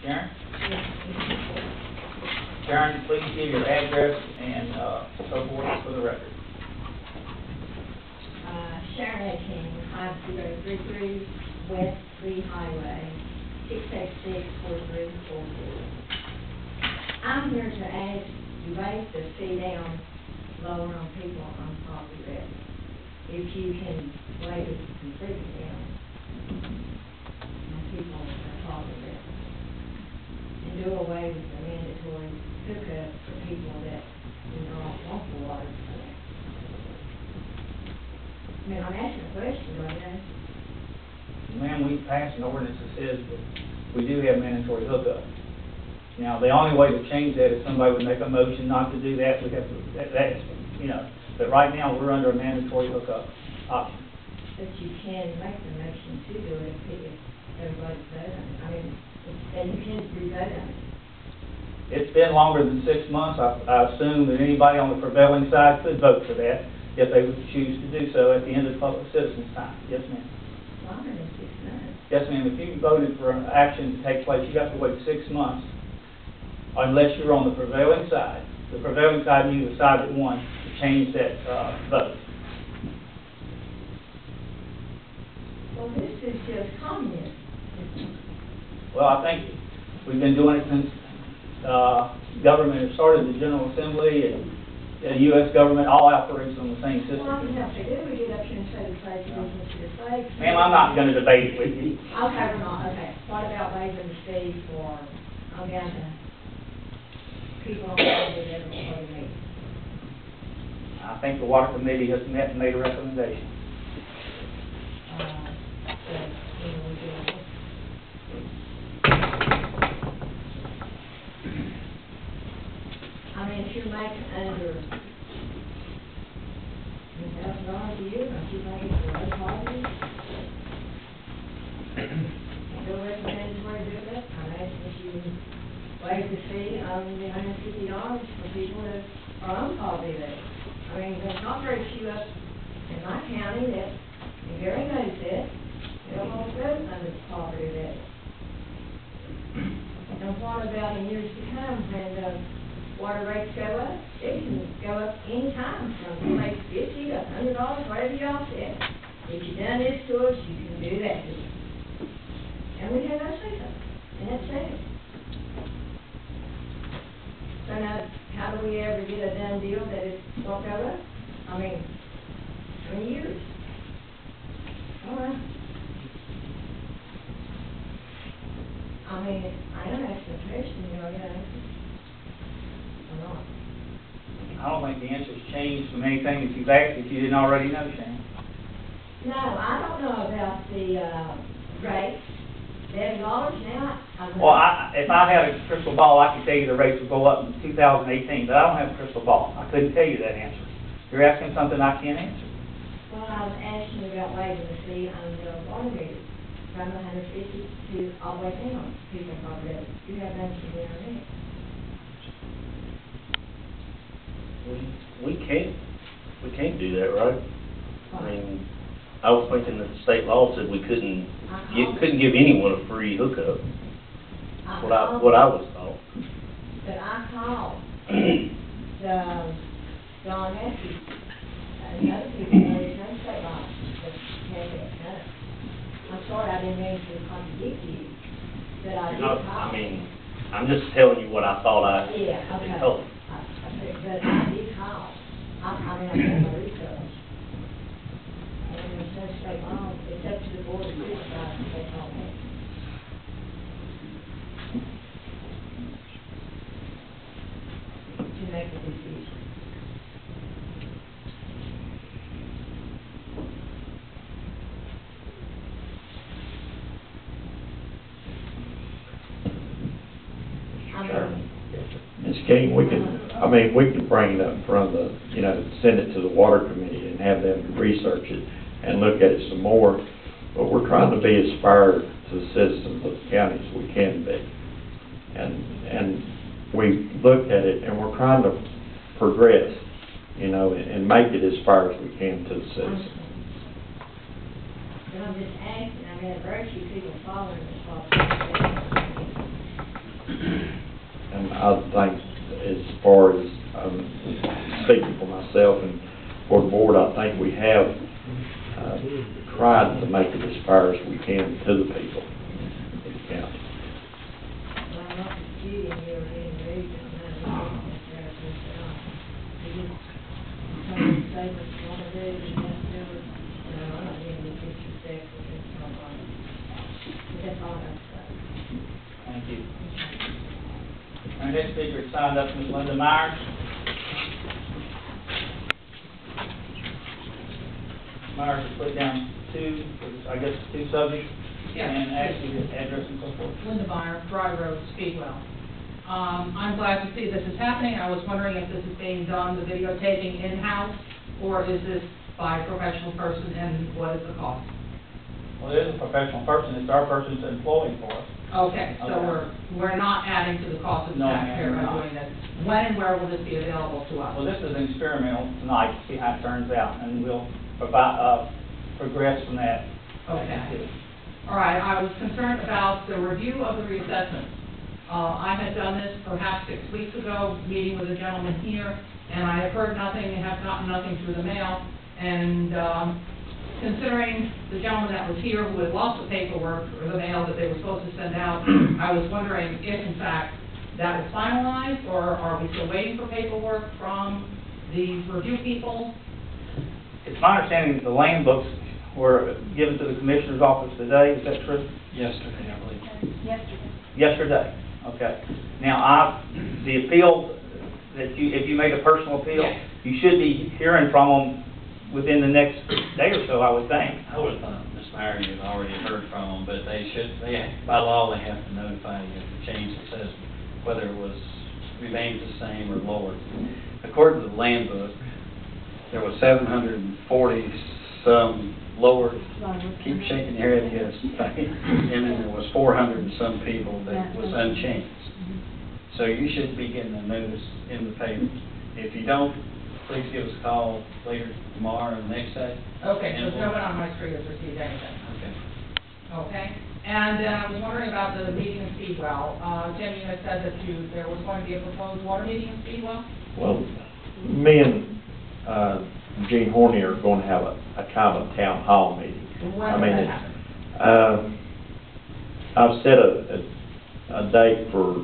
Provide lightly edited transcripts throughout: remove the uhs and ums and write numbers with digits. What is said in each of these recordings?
Sharon? Sharon, please give your address and so forth for the record. Sharon King, 5033 West Lee Highway, 686-4344. I'm here to ask you raise the fee down lower on people on property rent. If you can waive it completely down on people on property rent. And do away with the mandatory hookup for people that do not want the water. I mean, I'm asking a question, don't you know? Ma'am, we passed an ordinance that says that we do have mandatory hookup. Now, the only way to change that is somebody would make a motion not to do that. We have to, that's, you know, but right now we're under a mandatory hookup option. But you can make the motion to do it if everybody's voting on it. I mean, you can re-vote on it. It's been longer than 6 months. I assume that anybody on the prevailing side could vote for that if they would choose to do so at the end of the public citizens' time. Yes, ma'am. Longer than 6 months. Yes, ma'am. If you voted for an action to take place, you have to wait 6 months unless you're on the prevailing side. The prevailing side, you decide that won to change that vote. Well, this is just communism. Well, I think we've been doing it since government has started, the General Assembly and the U.S. government all operates on the same system. Well, I can have to do, we get up here and say the pledge of allegiance to the flag. Ma'am, I'm not going to debate it with you. Okay, we're not, okay. What about waiving the fee for, I'm down to people on the board that are me? I think the Water Committee has met and made a recommendation. I mean, if you're making under $1,000 a year, aren't you making for low quality? Still recommend where to do that? I'm asking if you waive the fee on the $150 for people that are on poverty rate. I mean, there's not very few up in my county that, and Gary knows that, they almost goes under the poverty rate. And what about in years to come when water rates go up? It can go up any time from like $50 to $100, whatever y'all said. If you done this to us, you can do that to us. And we have no say so. And that's it. So now, how do we ever get a done deal that it won't go up? I mean, 20 years. All right. I mean, I am asking a question, you know, yeah. Or not. I don't think the answer's changed from anything that you've asked if you didn't already know, Shane. No, I don't know about the rates. $7 now. Well, if I had a crystal ball, I could tell you the rates will go up in 2018, but I don't have a crystal ball. I couldn't tell you that answer. You're asking something I can't answer. Well, I was asking about waiving the fee on the water meter from $150 to all the way down. People probably, you have mentioned the internet. We can't do that, right? I mean, I was thinking that the state law said we couldn't give anyone a free hookup. What I was taught. But I called John Matthews and other people, there's no state law that has that done. I'm sorry I didn't mean to contradict you, but I did call. I mean, I'm just telling you what I thought I Yeah, okay. had told. But I did call. I mean, I did my research. And there's no state law, it's up to the Board of Supervisors, they call me. To make a decision. Ms. King, we can bring it up in front of the, send it to the Water Committee and have them research it and look at it some more. But we're trying to be as fair to the citizens of the county as we can be. And we looked at it and we're trying to progress, and make it as fair as we can to the citizens. But I'm just asking, I mean, there are very few people following this law. I think as far as, speaking for myself and for the board, I think we have, tried to make it as fair as we can to the people in the county. Well, I'm not disputing your being rude on that, some say what you wanna do, and that's never, I'm not being disrespectful, it's not right. But that's all I have to say. Thank you. Our next speaker is signed up, Ms. Linda Myers. Myers has put down two subjects. Yes. And ask you to address and so forth. Linda Meyer, Dry Road, Speedwell. I'm glad to see this is happening. I was wondering if this is being done, the videotaping in-house, or is this by a professional person, and what is the cost? Well, it is a professional person, it's our person that's employed for us. Okay, so Okay. we're not adding to the cost of the No, taxpayer ma'am, we're by not. doing this. When and where will this be available to us? Well, this is an experimental tonight, to see how it turns out, and we'll progress from that. Okay. All right, I was concerned about the review of the reassessment. I had done this perhaps 6 weeks ago, meeting with a gentleman here, and I have heard nothing, and have gotten nothing through the mail. And considering the gentleman that was here who had lost the paperwork or the mail that they were supposed to send out, I was wondering if in fact that was finalized, or are we still waiting for paperwork from the review people? It's my understanding that the land books were given to the commissioner's office today, is that true? Yesterday, I believe. Yesterday, okay. Now, the appeal, if you made a personal appeal, Yes. you should be hearing from them within the next day or so, I would think. I would have thought, Ms. Meyer, you've already heard from them, but by law, they have to notify you of the change that says whether it was remains the same or lowered. According to the land book, there was 740 some lowered, keep shaking your head, yes, and then there was 400 and some people that was unchanged. So you should be getting a notice in the paper. If you don't, please give us a call later tomorrow or the next day. Okay, so no one on my street has received anything. Okay. Okay, and then I was wondering about the meeting in Speedwell. Tim, you had said that there was going to be a proposed water meeting in Speedwell? Well, me and, Gene Horney are going to have a kind of a town hall meeting. When I will mean, that happen? I've set a date for,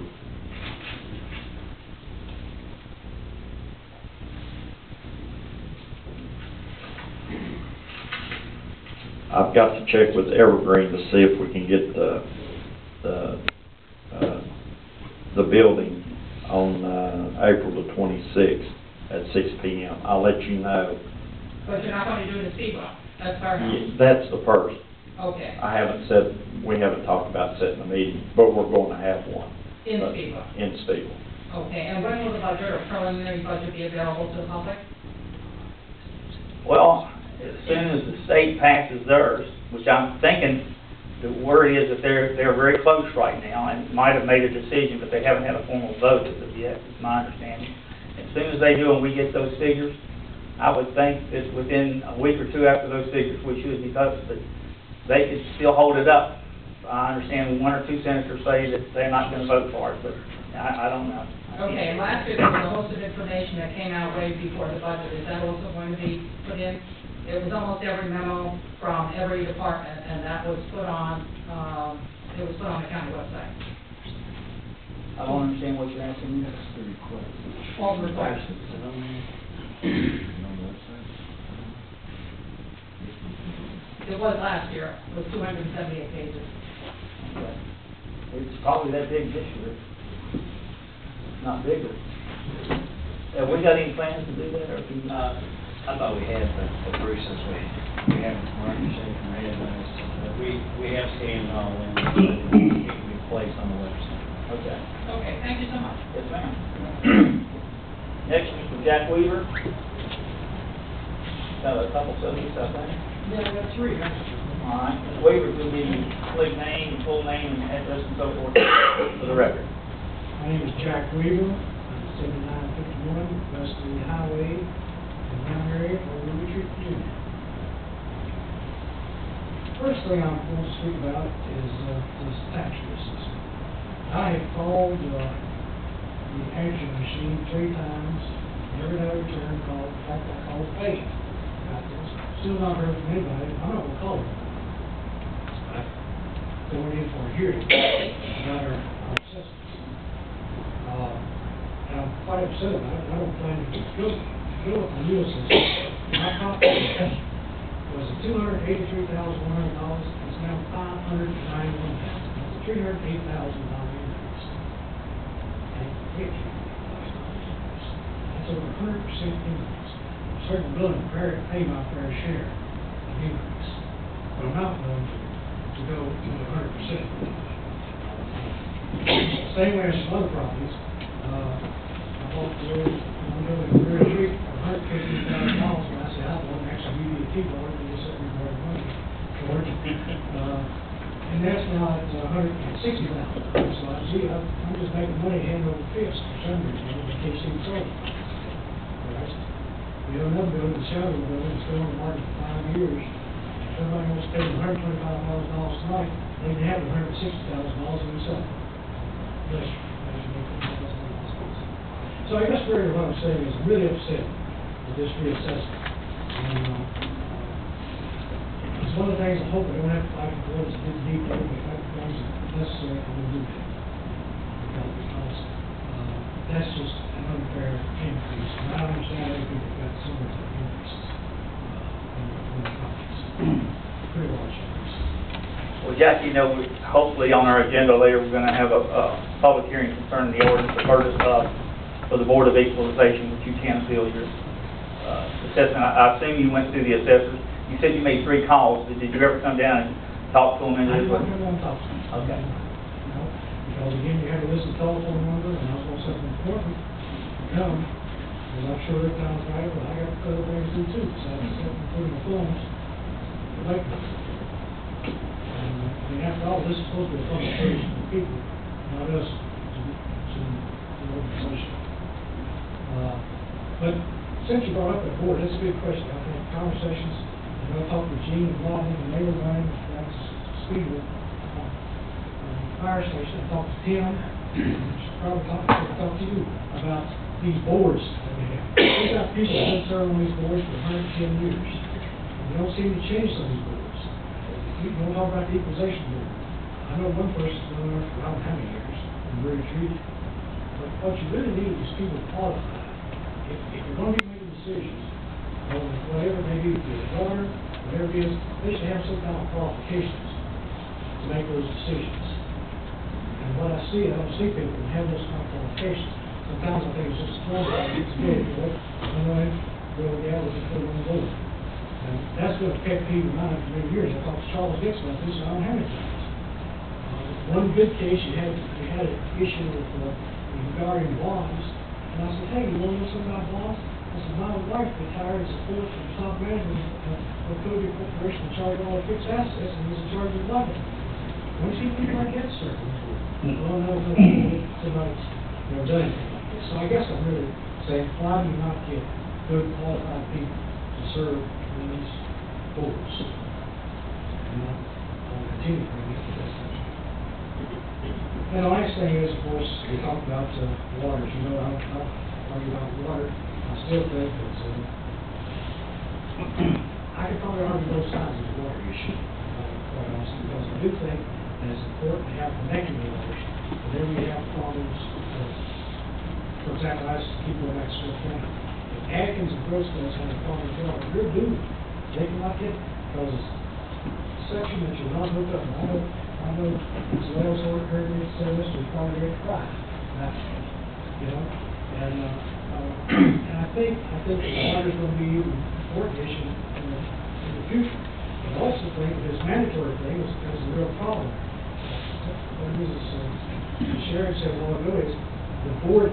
I've got to check with Evergreen to see if we can get the building on, April the 26th at 6 p.m. I'll let you know. But you're not going to do it in Speedwell? That's fair enough? That's the first. Okay, We haven't talked about setting a meeting, but we're going to have one. in Speedwell? In Speedwell. Okay, and when will the budget or preliminary budget be available to the public? Well, as soon as the state passes theirs, which I'm thinking, the word is that they're very close right now, and might have made a decision, but they haven't had a formal vote as of yet, is my understanding. As soon as they do and we get those figures, I would think that within a week or two after those figures, we should be posted, but they could still hold it up. I understand one or two senators say that they're not going to vote for it, but I don't know. Okay, and last year there was a host of information that came out way before the budget. Is that also going to be put in? It was almost every memo from every department, and that was put on, it was put on the county website. I don't understand what you're asking me. All the requests. It was last year, it was 278 pages. Okay. It's probably that big this year. Not bigger. Have we got any plans to do that, or do we not? I thought we had, but Bruce says we haven't, we're shaking our head on this. We have scanned it all in, it can be placed on the website. Okay. Okay, thank you so much. Yes, ma'am. Next is from Jack Weaver. Got a couple subjects, I think. Yeah, we got three, right? All right. Ms. Weaver, will be complete name, full name, and address and so forth for the record. My name is Jack Weaver. I'm 7951 West Lee Highway, in Mount Area, for Richard Jr. First thing I'm going to speak about is this tax system. I have called the answering machine 3 times, never had a return call, in fact, I called Faith about this, still not heard from anybody, I'm not gonna call her. Going in for a hearing about our assessments. And I'm quite upset about it, I don't plan to go with the new assessment. My compensation was $283,100, it's now $591,000, that's a $308,000 increase. And that's over 100% increase. I'm certainly willing to pay my fair share of increase, but I'm not willing to go to 100%. Same way as some other properties, I bought the one building in Greer Street for $115,000, and I said, I want an extra UDT board, and just set me more money for it. And that's now at $160,000. So I see, I'm just making money hand over fist for some reason, in case you sold it. We have another building, the Shadow Building, it's been on the market for 5 years. Somebody wants to pay $125,000 tonight, they can have $160,000 in the sale. So I guess really what I'm saying is I'm really upset with this reassessment. And it's one of the things I hope I don't have to fight for it, it's deep over, but if that becomes necessary, I will do that. Because that's just an unfair increase. And I understand other people have got similar increases in the properties. Pretty large increase. Well, Jackie, you know, hopefully on our agenda later, we're going to have a public hearing concerning the ordinance of purchase for the Board of Equalization, which you can appeal your assessment. I assume you went through the assessors. You said you made 3 calls. Did you ever come down and talk to them? I didn't want to come down and talk to them. Okay. You know, because again, you had to list the telephone number, and I was going to set an appointment to come. And I'm sure that sounds right, but I got other things to do too. So I set and put in the phones to make them. And I mean, after all, this is supposed to be a conversation with people, not us to the organization. But since you brought up the board, that's a good question. I think conversations, and I talked with Gene and Lonnie and they were running, that's Speedway, fire station. I talked to Tim, probably talk to you about these boards that we have. We've got people that have served on these boards for 110 years. And we don't seem to change some of these boards. You don't talk about the equalization board. I know one person's been on there for I don't know how many years, and very treated. But what you really need is people qualified. If you're going to be making decisions on whatever it may be, be it water, whatever it is, they should have some kind of qualifications to make those decisions. And what I see, I don't see people who have those kind of qualifications. Sometimes I think it's just a form that gets good, you know, and then go down with the foot on the board. And that's what kept people in mind for many years. I talked to Charles Dixon about this, I don't know how many times. One good case, you had an issue with regarding bonds. And I said, hey, you want to know something about bonds? I said, my wife retired as a fourth from top management of Cody Corporation in charge of all the fixed assets and was in charge of money. When you see people like that, sir, well, no, somebody's never done anything like this. So I guess I'm really saying, why do you not get good qualified people to serve in these boards? And I'll continue to bring it to this. And the last thing is, of course, we talked about water. You know, I argue about water. I still think that I could probably argue both sides of the water issue, quite honestly, because I do think that it's important to have connected waters. Whenever you have problems, for example, I just keep going back to Smith County. If Atkins and Crowsville's have a problem with water, they're due. They cannot get it because it's a section that you're not hooked up. I know it's a well sort of heard me say this, we're probably ready to cry. You know, and I think the water is going to be an important issue in the future. I also think this mandatory thing is a real problem. What is this? Sharon said a while ago is the board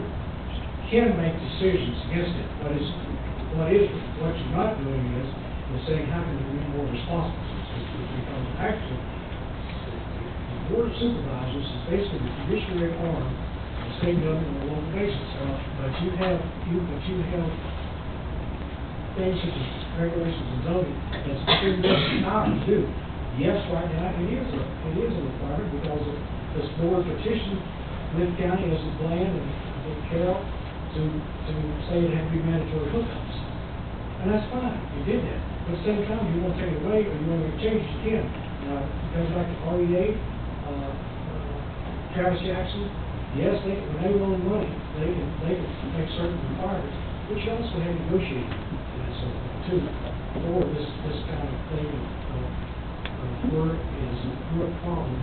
can make decisions against it. What you're not doing is saying how can we be more responsible? Because actually, the Board of Supervisors is basically the judiciary arm of state government on a local basis. But you have things such as regulations and zoning that's pretty much power to do. Yes, right now it is a requirement because this board petitioned Lynn County as a plan and with Carol to say it had to be mandatory hookups. And that's fine, you did that. But at the same time, you want to take it away or you want to make changes, you can. Now, it goes back to REA, Travis Jackson, yes, when they loan money, they can make certain requirements, but you also have negotiated that sort of thing too. Or this kind of thing of work is a real problem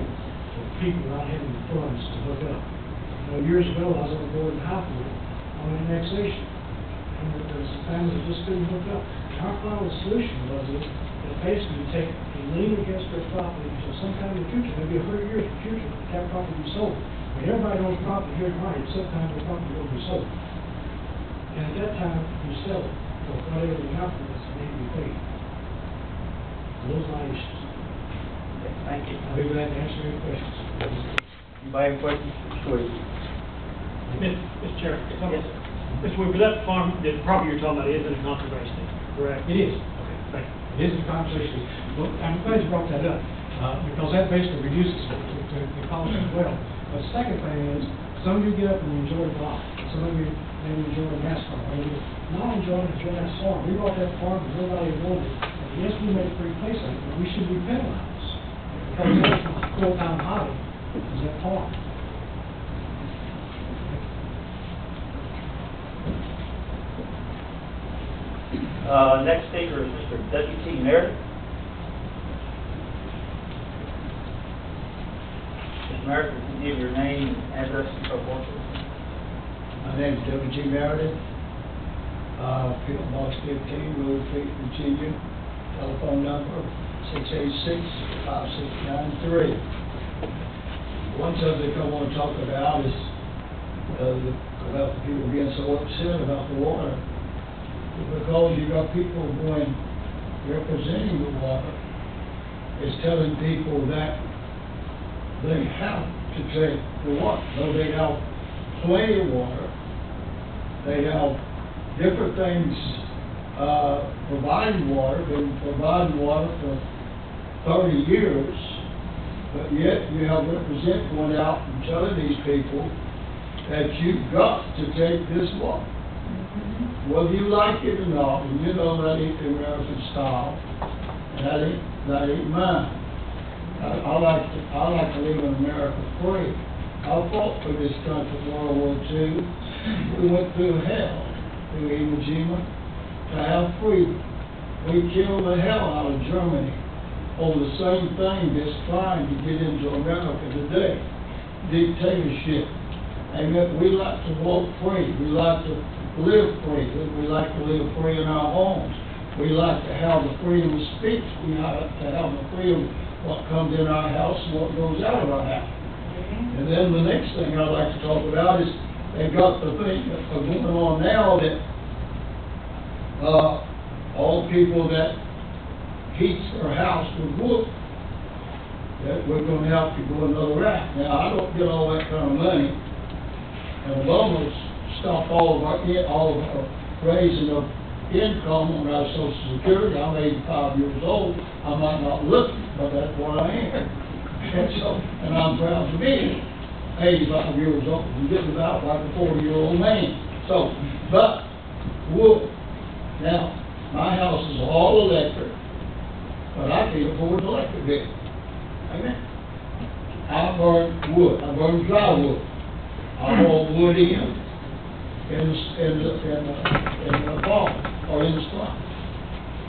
for people not having the funds to hook up. You know, years ago, I was on the board in Highfield on annexation, and there was some families that just couldn't hook up. And our final solution was that basically you take a lien against their property until sometime in the future, maybe 100 years in the future, that property will be sold. When everybody owns property here in Raleigh, sometimes the property will be sold. And at that time, you sell it for whatever the outcome is that need to be paid. Those are my issues. Okay, thank you. I'll be glad to answer any questions. Anybody have questions? Sure. Mr. Chair, Yes. Mr. Weaver, that farm, the property you're talking about is in a conservation, correct? It is. Okay, thank you. It is a conversation. Well, I'm glad you brought that up, because that basically reduces the cost as well. But the second thing is, some of you get up and enjoy the block. Some of you maybe enjoy the NASCAR. Maybe not enjoy that farm. We bought that farm because nobody wanted it. And yes, we made a free place on it, but we should be penalized. Because that's my full-time hobby, is that farm. Next speaker is Mr. W.T. Meredith. Mr. Meredith, can you give your name, address, and so forth? My name is W.G. Meredith, P.O. Box 15, Road Creek, Virginia. Telephone number 686-5693. One subject I want to talk about is about the people being so upset about the water. Because you got people going, representing the water, is telling people that they have to take the water. Though they have plenty of water, they have different things providing water, been providing water for 30 years, but yet you have representatives going out and telling these people that you've got to take this water. Whether you like it or not, and you know that ain't the American style, and that ain't mine. I like to live in America free. I fought for this country in World War II. We went through hell, through Iwo Jima, to have freedom. We killed the hell out of Germany over the same thing that's trying to get into America today, dictatorship. And yet we like to walk free. We like to live free. We like to live free in our homes. We like to have the freedom of speech. We like to have the freedom of what comes in our house and what goes out of our house. And then the next thing I'd like to talk about is they got the thing going on now that all people that heats their house with wood, that we're going to have to go another route. Now, I don't get all that kind of money, and Obama's stopped all of our raising of income on our Social Security. I'm 85 years old. I might not look it, but that's what I am. And I'm proud to be 85 years old. I'm getting about like a 40-year-old man. So, but wood. Now, my house is all electric, but I can't afford the electric bill. Amen. I burn wood. I burn dry wood. I haul wood in the fall or in the spring.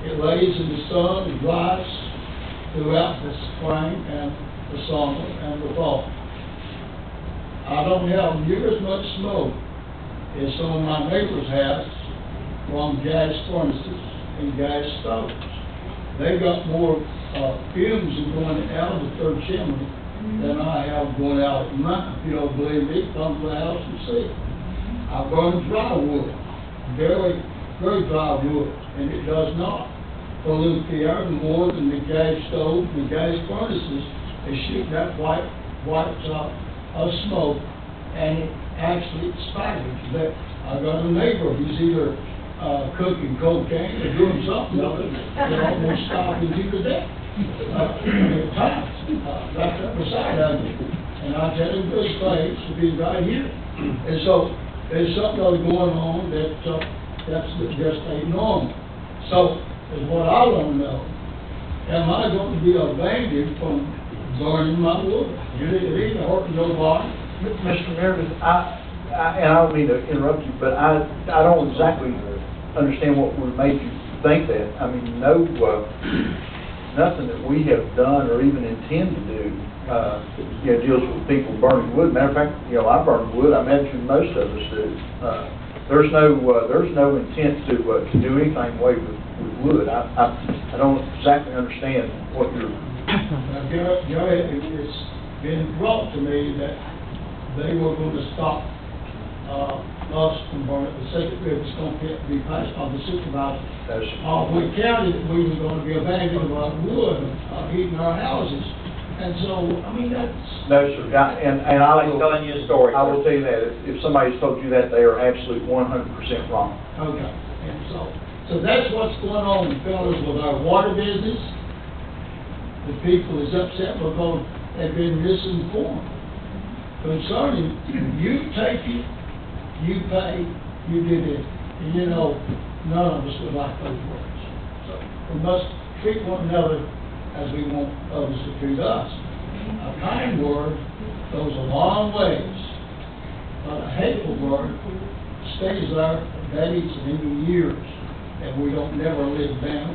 It lays in the sun and dries throughout the spring and the summer and the fall. I don't have near as much smoke as some of my neighbors have from gas furnaces and gas stoves. They got more fumes going out of the third chimney than I have going out of mine. If you don't believe me, come to the house and see. I burn dry wood, very, very dry wood, and it does not pollute the air more than the gas stove, the gas furnaces. They shoot that white of smoke, and it actually expires. That I got a neighbor who's either cooking cocaine or doing something with it that almost stopped him to death. At times, right there beside of me. And I tell him this place to be right here. And so there's something other going on that's just ain't normal. So, is what I want to know. Am I going to be abandoned from burning my wood? It ain't hurting nobody. Mr. Meredith, and I don't mean to interrupt you, but I don't exactly understand what would make you think that. I mean, no, nothing that we have done or even intend to do, deals with people burning wood. Matter of fact, I burn wood. I imagine most of us do. There's no intent to do anything away with wood. I don't exactly understand what you're. Joey, it's been brought to me that they were going to stop us from burning. The second bill was going to be passed by the supervisor. We counted that we were going to be abandoning our wood, heating our houses. And so, I mean, that's... No, sir, and I will... telling you a story. I will tell you that, if somebody's told you that, they are absolutely 100% wrong. Okay, and so that's what's going on, fellas, with our water business. The people is upset because they've been misinformed concerning, you take it, you pay, you did it. And none of us would like those words. So we must treat one another as we want others to treat us. A kind word goes a long ways, but a hateful word stays there for days and even years, and we don't never live down.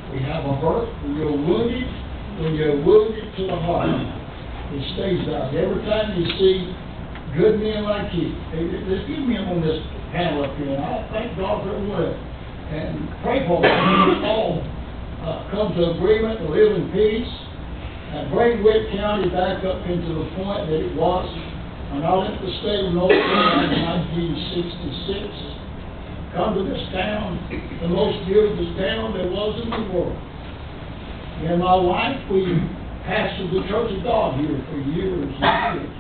We have a hurt when you're wounded to the heart. It stays there. Every time you see good men like you, there's good men on this panel up here, and I thank God for it, and pray for them all. Come to agreement to live in peace and bring Witt County back up into the point that it was when I left the state of North Carolina in 1966. Come to this town, the most beautiful town there was in the world. Me and my wife, we pastored the Church of God here for years and years.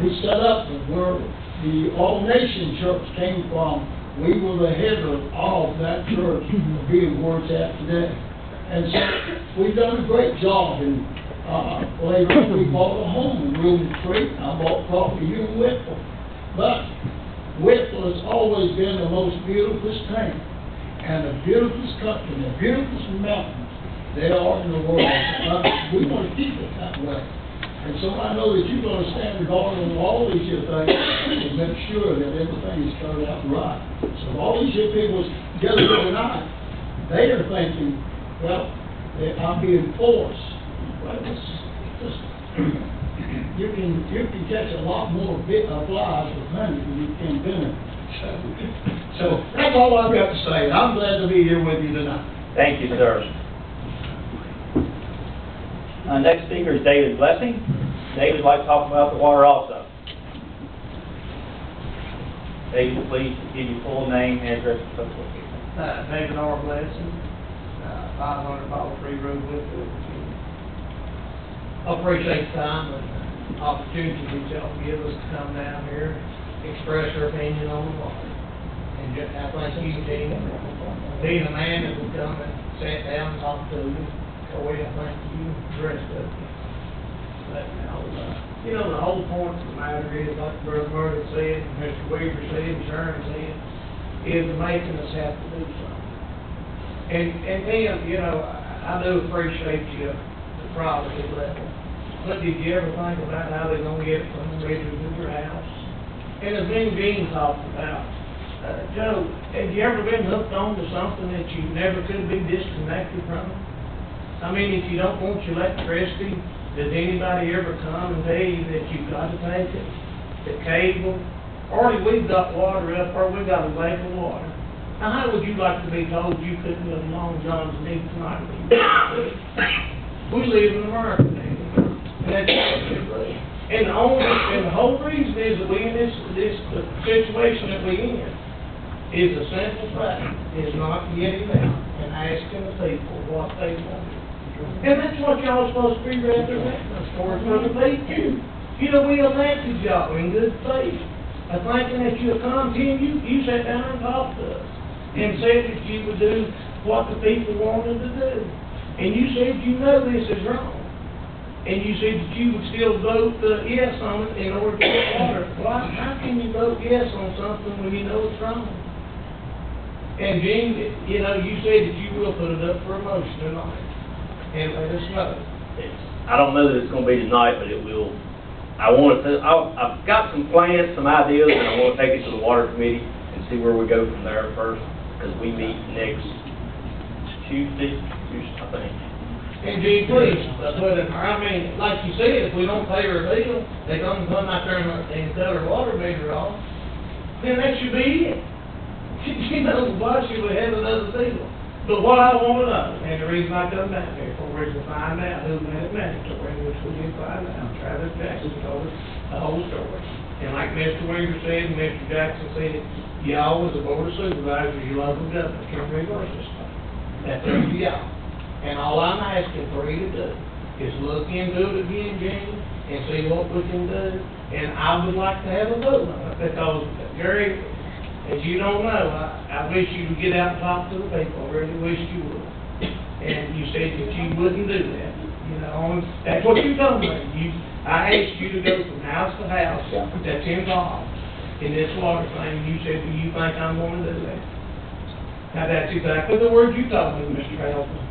We set up where the All Nation Church came from. We were the head of that church, being where it's at today. And so we've done a great job. And later on, we bought a home in William Street. I bought property here in Whitfield. But Whitfield has always been the most beautiful town and the beautiful country, the beautiful mountains there are in the world. We want to keep it that way. And so I know that you're going to stand guard on all these here things and make sure that everything is turned out right. So all these here people together tonight, they are thinking, well, I'm being forced. Well, you can catch a lot more flies with honey than you can venom. So that's all I've got to say. I'm glad to be here with you tonight. Thank you, sir. Next speaker is David Blessing. David would like to talk about the water also. David, please give your full name, address, and so forth. David R. Blessing, 500 Ball Tree Road, Whitfield. I appreciate the time and opportunity that y'all give us to come down here, express our opinion on the water. And I thank you, Gene, being a man that would come and sit down and talk to you. Corey, I thank you, the rest of you. But, the whole point of the matter is, like Brother Murray said, Mr. Weaver said, and Sharon said, is making us have to do something. And then, I do appreciate you, the privacy level. But did you ever think about how they're going to get it from the river to your house? And as me and Gene talked about, Joe, have you ever been hooked on to something that you never could be disconnected from? I mean, if you don't want your electricity, does anybody ever come and tell you that you've got to take it? The cable? Or we've got water up, or we've got a lake of water. Now, how would you like to be told you couldn't live Long John's need tonight? We live in America, and that's and the whole reason is that we in this situation that we in is a simple fact, is not getting out and asking the people what they want. And that's what y'all are supposed to be representing us for the people. We elected y'all in good faith. Thinking that you'll come to you sat down and talked to us and said that you would do what the people wanted to do. And you said this is wrong. And you said that you would still vote yes on it in order to get water. Well, I how can you vote yes on something when you know it's wrong? And Gene, you know, you said that you will put it up for a motion tonight, and let us know. I don't know that it's gonna be tonight, but it will. I've got some plans, some ideas, and I wanna take it to the water committee and see where we go from there first, because we meet next Tuesday, I think. And Gene, please, put it, I mean, like you said, if we don't pay our bill, they come out there and cut our water meter off, then that should be it. You know, why should we have another deal? But what I want to know, and the reason I come down here for is to find out who made it mandatory, which we did find out. Travis Jackson told us the whole story. And like Mr. Weaver said, and Mr. Jackson said, y'all was the Board of Supervisors, your local government can reverse this thing. That's up to y'all. And all I'm asking for you to do is look into it again, Gene, and see what we can do. And I would like to have a vote on it, because Gary, as you don't know, I wish you would get out and talk to the people, I really wish you would. And you said that you wouldn't do that, you know, and that's what you told me. I asked you to go from house to house that's involved in this water thing, you said, do you think I'm going to do that? Now, that's exactly the word you told me, Mr. Hamilton.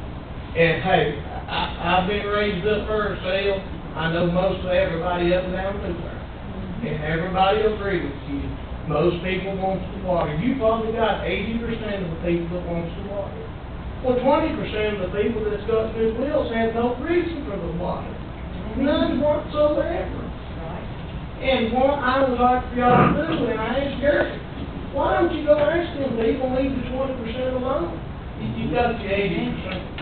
And hey, I've been raised up for a sale, I know most of everybody up and down through there, and everybody will agree with you. Most people want the water. You probably got 80% of the people that wants the water. Well, 20% of the people that's got good wills have no reason for the water. None whatsoever. And what I would like for y'all to do, and I asked Gary, why don't you go ask them people, leave the 20% alone? You got the 80%.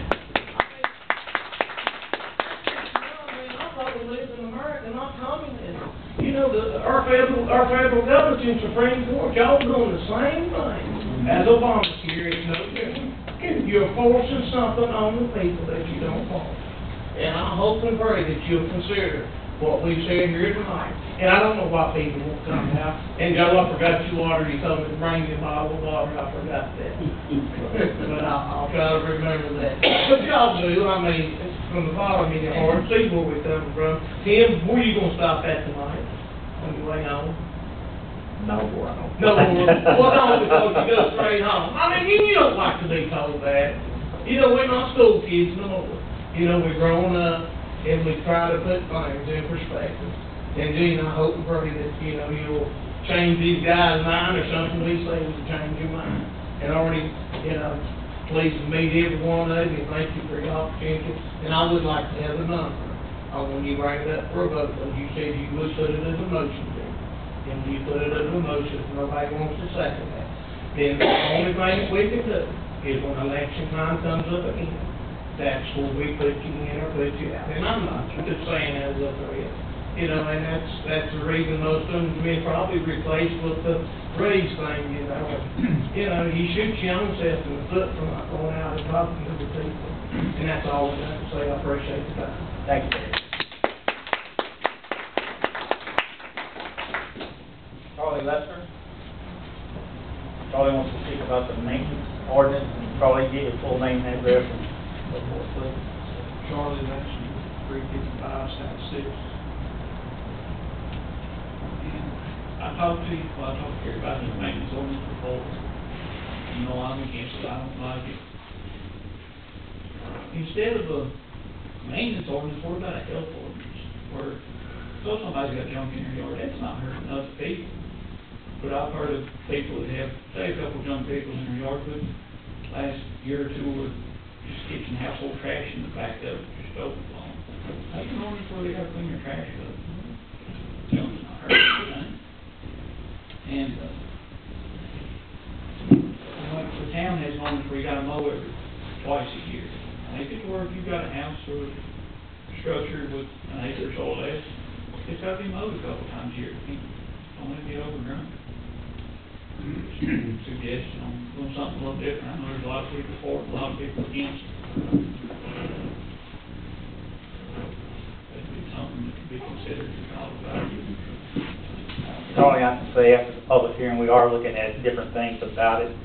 Not communism. You know, our federal government and Supreme Court, y'all doing the same thing as Obamacare. It's no different. You're forcing something on the people that you don't want. And I hope and pray that you'll consider what we've said here tonight. And I don't know why people won't come out. And Joe, I forgot your water. You told me to bring you a bottle of water. I forgot that. But I'll try to remember that. But y'all do. I mean, from the bottom of your heart, see where we're coming from. Tim, where you gonna stop at tonight? On your way home? No, I don't. No, well, no, because you go straight home. I mean, you don't like to be told that. You know, we're not school kids no more. You know, we're growing up, and we try to put things in perspective. And Gene, I hope and pray that, you know, you'll change these guys' mind, or something we say will change your mind. And already, you know, pleased to meet every one of you, thank you for your opportunity. And I would like to have a number when you bring it up for a vote, because you said you would put it as a motion. And when you put it as a motion, if nobody wants to second that, then the only thing that we can do is when election time comes up again, that's where we put you in or put you out. And I'm not just saying as a threat, you know, and that's the reason most of them been probably replaced with the raise thing, you know. You know, you shoot your own self in the foot for not going out and talking to the people. And that's all I have to say. I appreciate the time. Thank you. Charlie Lester. Charlie wants to speak about the maintenance ordinance, and Charlie, get your full name and address and so forth, please. Charlie Lester, 355 South 6th. I talked to everybody in the maintenance ordinance before. You know, I'm against it, I don't like it. Instead of a maintenance ordinance, what about a health ordinance? Where, so somebody's got junk in their yard, that's not hurting other people. But I've heard of people that have, say, a couple of junk vehicles in their yard, but last year or two were just kitchen household trash in the back of it, just overflowing. That's an ordinance where they gotta clean their trash up. Junk's not hurting anything. And, like the town has an ordinance where you gotta mow every twice a year. Make it to where if you've got a house or structure with an acre or so less, it's gotta be mowed a couple times a year. Don't let it get overgrown. Suggestion on doing something a little different. I know there's a lot of people for it, a lot of people against it. That'd be something that could be considered and thought about. Charlie, I can say after the public hearing, we are looking at different things about it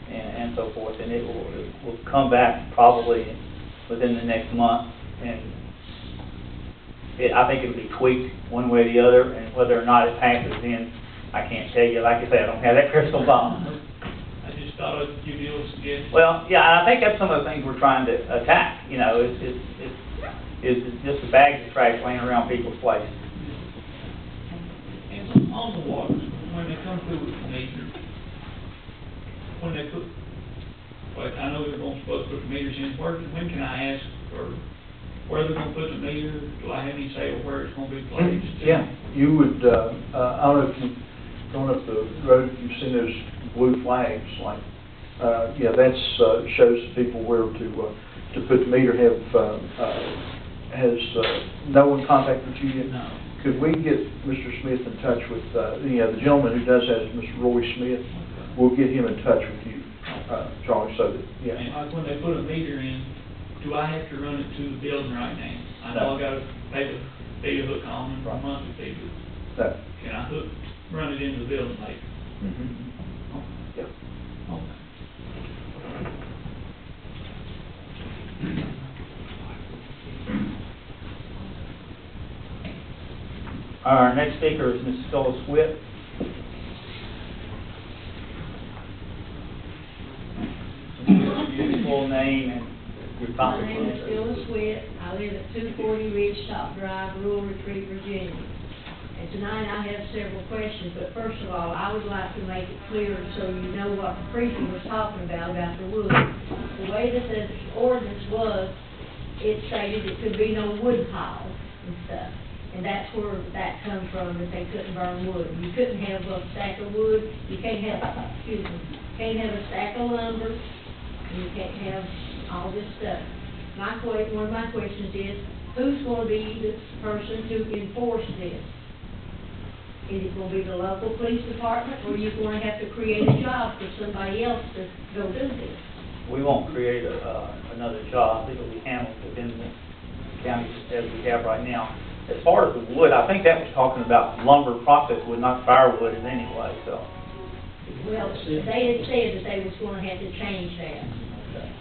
and so forth, and it will come back probably within the next month, and I think it'll be tweaked one way or the other, and whether or not it passes in I can't tell you, like I say, I don't have that crystal ball. I just thought I'd give you a suggestion. Well, yeah, and I think that's some of the things we're trying to attack, you know, it's just the bags of trash laying around people's places. And on the water, when they come through with the meter, when they put, like, I know they're supposed to put the meters in, when can I ask for where they're gonna put the meter? Do I have any say over where it's gonna be placed? Yeah, you would, I don't know if you've gone up the road, you've seen those blue flags, like, yeah, that's, shows people where to put the meter. Has no one contacted you yet? No. Could we get Mr. Smith in touch with, the gentleman who does that is Mr. Roy Smith? We'll get him in touch with you, Charlie, so that, yeah. And like when they put a meter in, do I have to run it to the building right now? I know I gotta pay the data hook on and Right. monthly fee. That, Can I run it into the building later? yeah. Okay. Our next speaker is Ms. Phyllis Witt. Your full name and your My topic. name is Phyllis Witt. I live at 240 Ridgetop Drive, Rural Retreat, Virginia. And tonight I have several questions, but first of all, I would like to make it clear so you know what the preacher was talking about the wood. The way that the ordinance was, it stated it could be no wood piles and stuff. And that's where that comes from, that they couldn't burn wood. You couldn't have a stack of wood, you can't have, can't have a stack of lumber, and you can't have all this stuff. One of my questions is, who's going to be the person to enforce this? Is it going to be the local police department, or are you going to have to create a job for somebody else to go do this? We won't create another job. It'll be handled within the county as we have right now. As far as the wood, I think that was talking about lumber processed wood, not firewood in any way, so. Well, they had said that they was going to have to change that.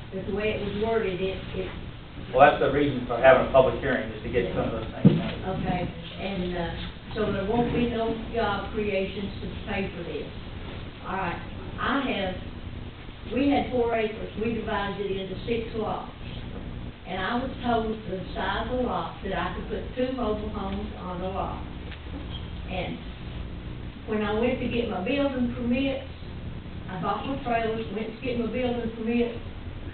But the way it was worded, Well, that's the reason for having a public hearing, is to get some of those things done. okay, and, so there won't be no job creations to pay for this. All right, we had 4 acres, we divided it into 6 lots. And I was told the size of the lot that I could put 2 mobile homes on a lot. And when I went to get my building permits, I bought my trailers, went to get my building permit,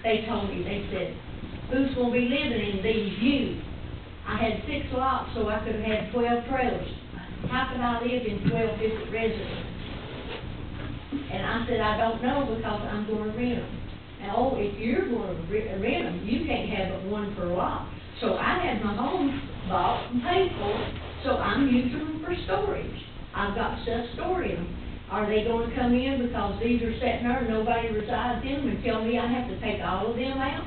they told me, they said, who's gonna be living in these? You. I had 6 lots, so I could have had 12 trailers. How could I live in 12 different residences? And I said, I don't know, because I'm gonna rent them. Now, if you're going to rent them, you can't have but 1 per lot. So I had my home bought and paid for, so I'm using them for storage. I've got stuff stored in them. Are they going to come in because these are sitting there and nobody resides in them and tell me I have to take all of them out?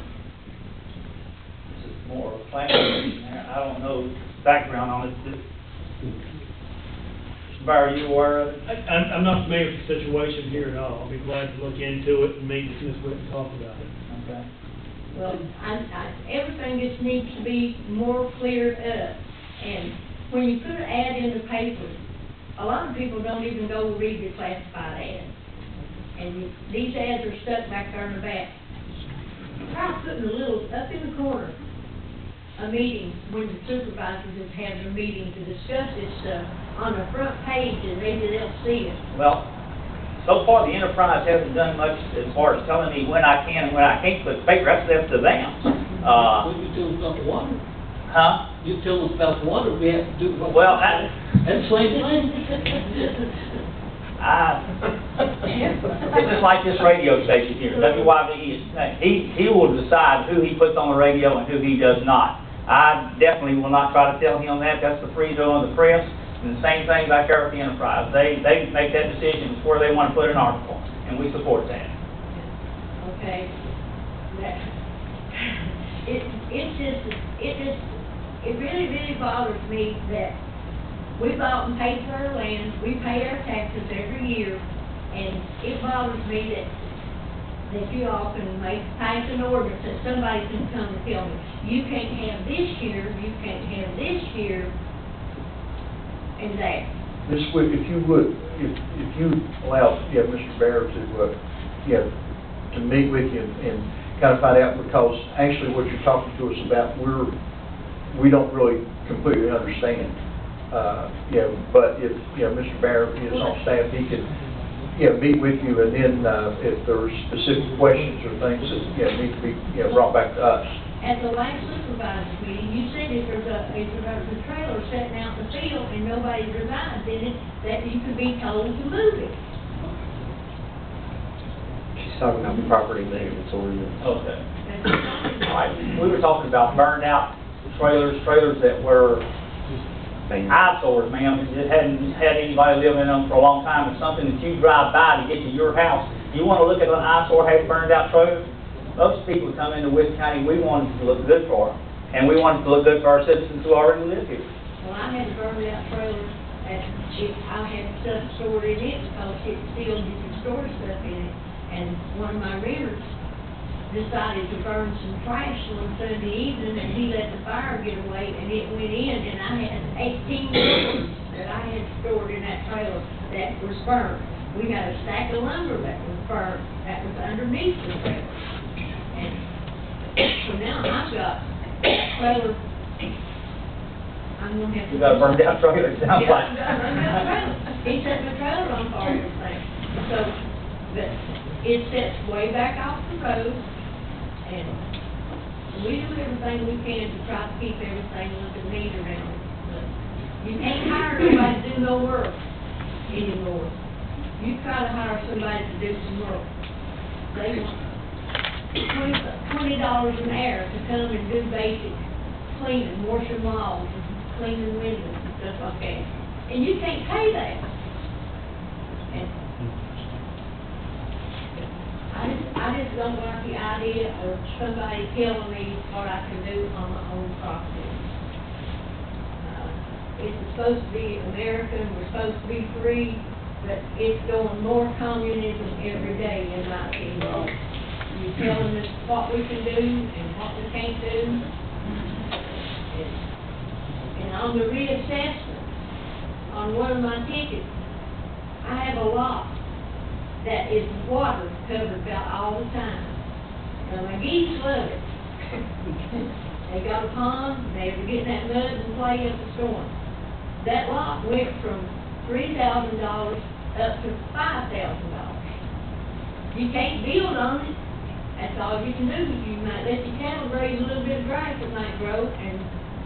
This is more of a planning. I don't know background on it. Mr. Bauer, are you aware of it? I'm not familiar with the situation here at all. I'll be glad to look into it and meet with Ms. Witt and talk about it. Okay. Well, everything just needs to be more cleared up. And when you put an ad in the paper, a lot of people don't even go read the classified ad. And these ads are stuck back there in the back. Try putting a little, up in the corner, a meeting, when the supervisors is having a meeting to discuss this stuff, on the front page, and maybe they'll see it. Well, so far, the enterprise hasn't done much as far as telling me when I can and when I can't put the paper. That's up to them. What you tell us about the water? Huh? You tell us about the water, we have to do. Well, that's the same thing. It's just like this radio station here, WYBE. He will decide who he puts on the radio and who he does not. I definitely will not try to tell him that. That's the free zone of the press. And the same thing back there at the enterprise. They make that decision as where they want to put an article, and we support that. Okay. It really bothers me that we bought and paid for our land, we pay our taxes every year, and it bothers me that you all can pass an ordinance that somebody can come and tell me, you can't have this here, you can't have this here, and that. Ms. Witt, if you would, if you allow, Mr. Bear to, to meet with you and kind of find out, because actually what you're talking to us about, we don't really completely understand. But if, Mr. Bear is on staff, he could, meet with you, and then, if there's specific questions or things that, need to be, brought back to us. At the last supervisors meeting, you said if there's a trailer sitting out in the field and nobody resides in it, that you could be told to move it. She's talking about the property maintenance ordinance. Okay. That's what I'm All right, we were talking about burned out trailers that were eyesores, ma'am, that hadn't had anybody living in them for a long time. It's something that you drive by to get to your house. You want to look at an eyesore, have burned out trailer? Most people come into Witt County, we want it to look good for them, and we want it to look good for our citizens who already live here. Well, I had a burned out trailer, and I had stuff stored in it because it sealed, you could store stuff in it. And one of my renters decided to burn some trash one Sunday evening, and he let the fire get away, and it went in, and I had 18 dollars that I had stored in that trailer that was burned. We got a stack of lumber that was burned, that was underneath the trailer. And so now I've got that trailer, I'm gonna have to. You got a burned out trailer, it sounds like. Yeah, I've got a burned out trailer. He set my trailer on fire and everything. So, but it sits way back off the road, and we do everything we can to try to keep everything looking neat around it. But you can't hire nobody to do no work anymore. You try to hire somebody to do some work. They want $20 an hour to come and do basic cleaning, washing walls, cleaning windows and stuff like that. And you can't pay that. And I just don't like the idea of somebody telling me what I can do on my own property. It's supposed to be American, we're supposed to be free, but it's going more communism every day, in my opinion. You're telling us what we can do and what we can't do. And on the reassessment, on one of my tickets, I have a lot that is water covered about all the time. Now, my geese love it. They got a pond, they were getting that mud and clay up the storm. That lot went from $3,000 up to $5,000. You can't build on it. That's all you can do. You might let your cattle graze a little bit of grass that might grow, and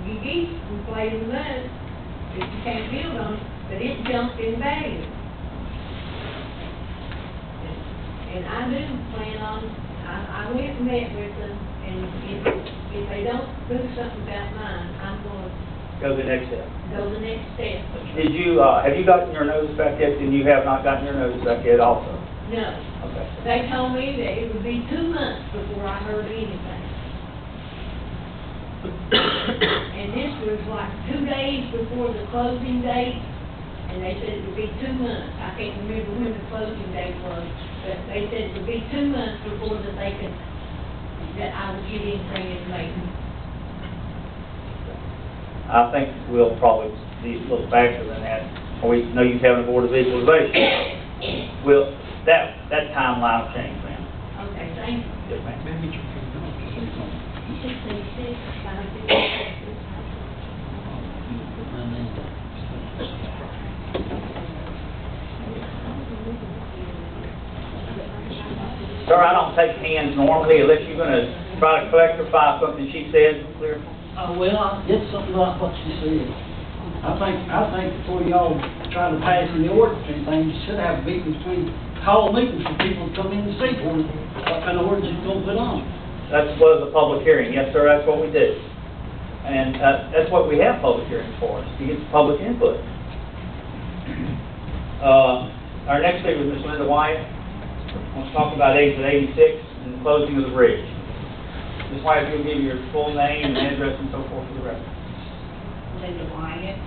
your geese can play in the mud, but you can't build on it. But it jumped in value. And I do plan on, I went and met with them, and if they don't do something about mine, I'm going to Go to the next step. go the next step. Did you, have you gotten your notice back yet? And you have not gotten your notice back yet also? No. Okay. They told me that it would be 2 months before I heard anything. And this was like 2 days before the closing date, and they said it would be 2 months. I can't remember when the closing date was, but they said it would be 2 months before that they could, that I would get anything information. I think we'll probably be a little faster than that. We know you're having a board of equalization. Well, that timeline will change, ma'am. Okay, thank you. Yes, ma'am. 686, 556. Sir, I don't take hands normally unless you're gonna try to clarify something she said, clear? Well, it's something like what you said. I think before y'all try to pass any ordinance or anything, you should have a meeting call meetings for people to come in and see what kind of ordinance you're gonna put on. That was a public hearing. Yes, sir, that's what we do. And, that's what we have public hearings for, is to get public input. Our next speaker is Ms. Linda Wyatt. We'll talk about exit 86 and the closing of the bridge. Ms. Wyatt, you'll give your full name and address and so forth for the record. Linda Wyatt,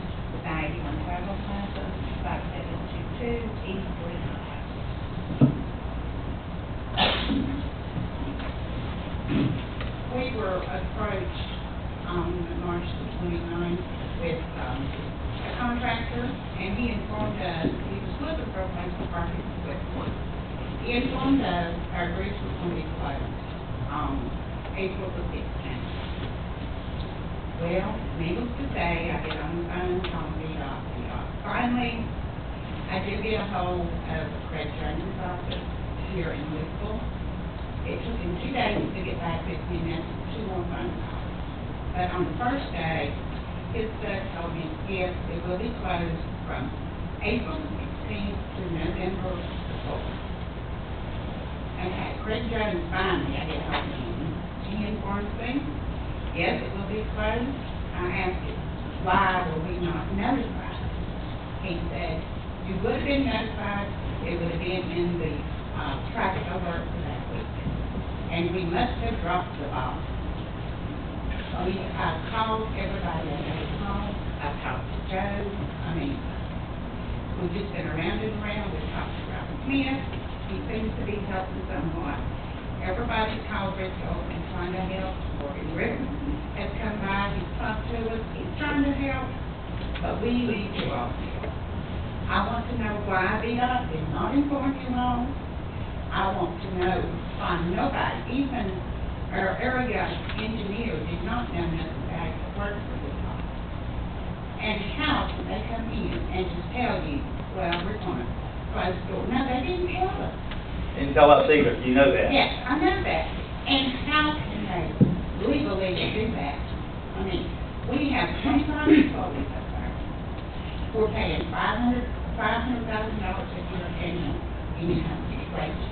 91 Travel Plaza, 5722 East Green Highway. We were approached on March the 29th with a contractor, and he informed us he was looking for informed us our bridge was going to be closed on April the 16th. Well, needless to say, I get on the phone, calling me off. Finally, I did get a hold of Craig Jones' office here in Louisville. It took him 2 days to get back with me, and that's 2 more phone calls. But on the first day, his son told me, yes, it will be closed from April 16th to November 4th. Okay, Craig Jones finally, I get hold of him. He informs me, yes, it will be closed. I asked him, why were we not notified? He said, you would have been notified, it would have been in the traffic alert for that week. And we must have dropped the ball. I've called everybody I know home. I've talked to Joe. I mean, we've just been around and around. We've talked to Robert Smith. He seems to be helping somewhat. Everybody called Briscoe and trying to help. Morgan Ritter has come by. He's talked to us. He's trying to help. But we leave you all here. I want to know why VDOT did not inform you all. I want to know why nobody, even our area engineer, did not know nothing about the work for VDOT. And how can they come in and just tell you, well, we're going to close the door? No, they didn't tell us. Didn't tell us either, you know that. Yes, I know that. And how can they legally do that? I mean, we have 25 employees up there. We're paying $500,000 a year annual income wage.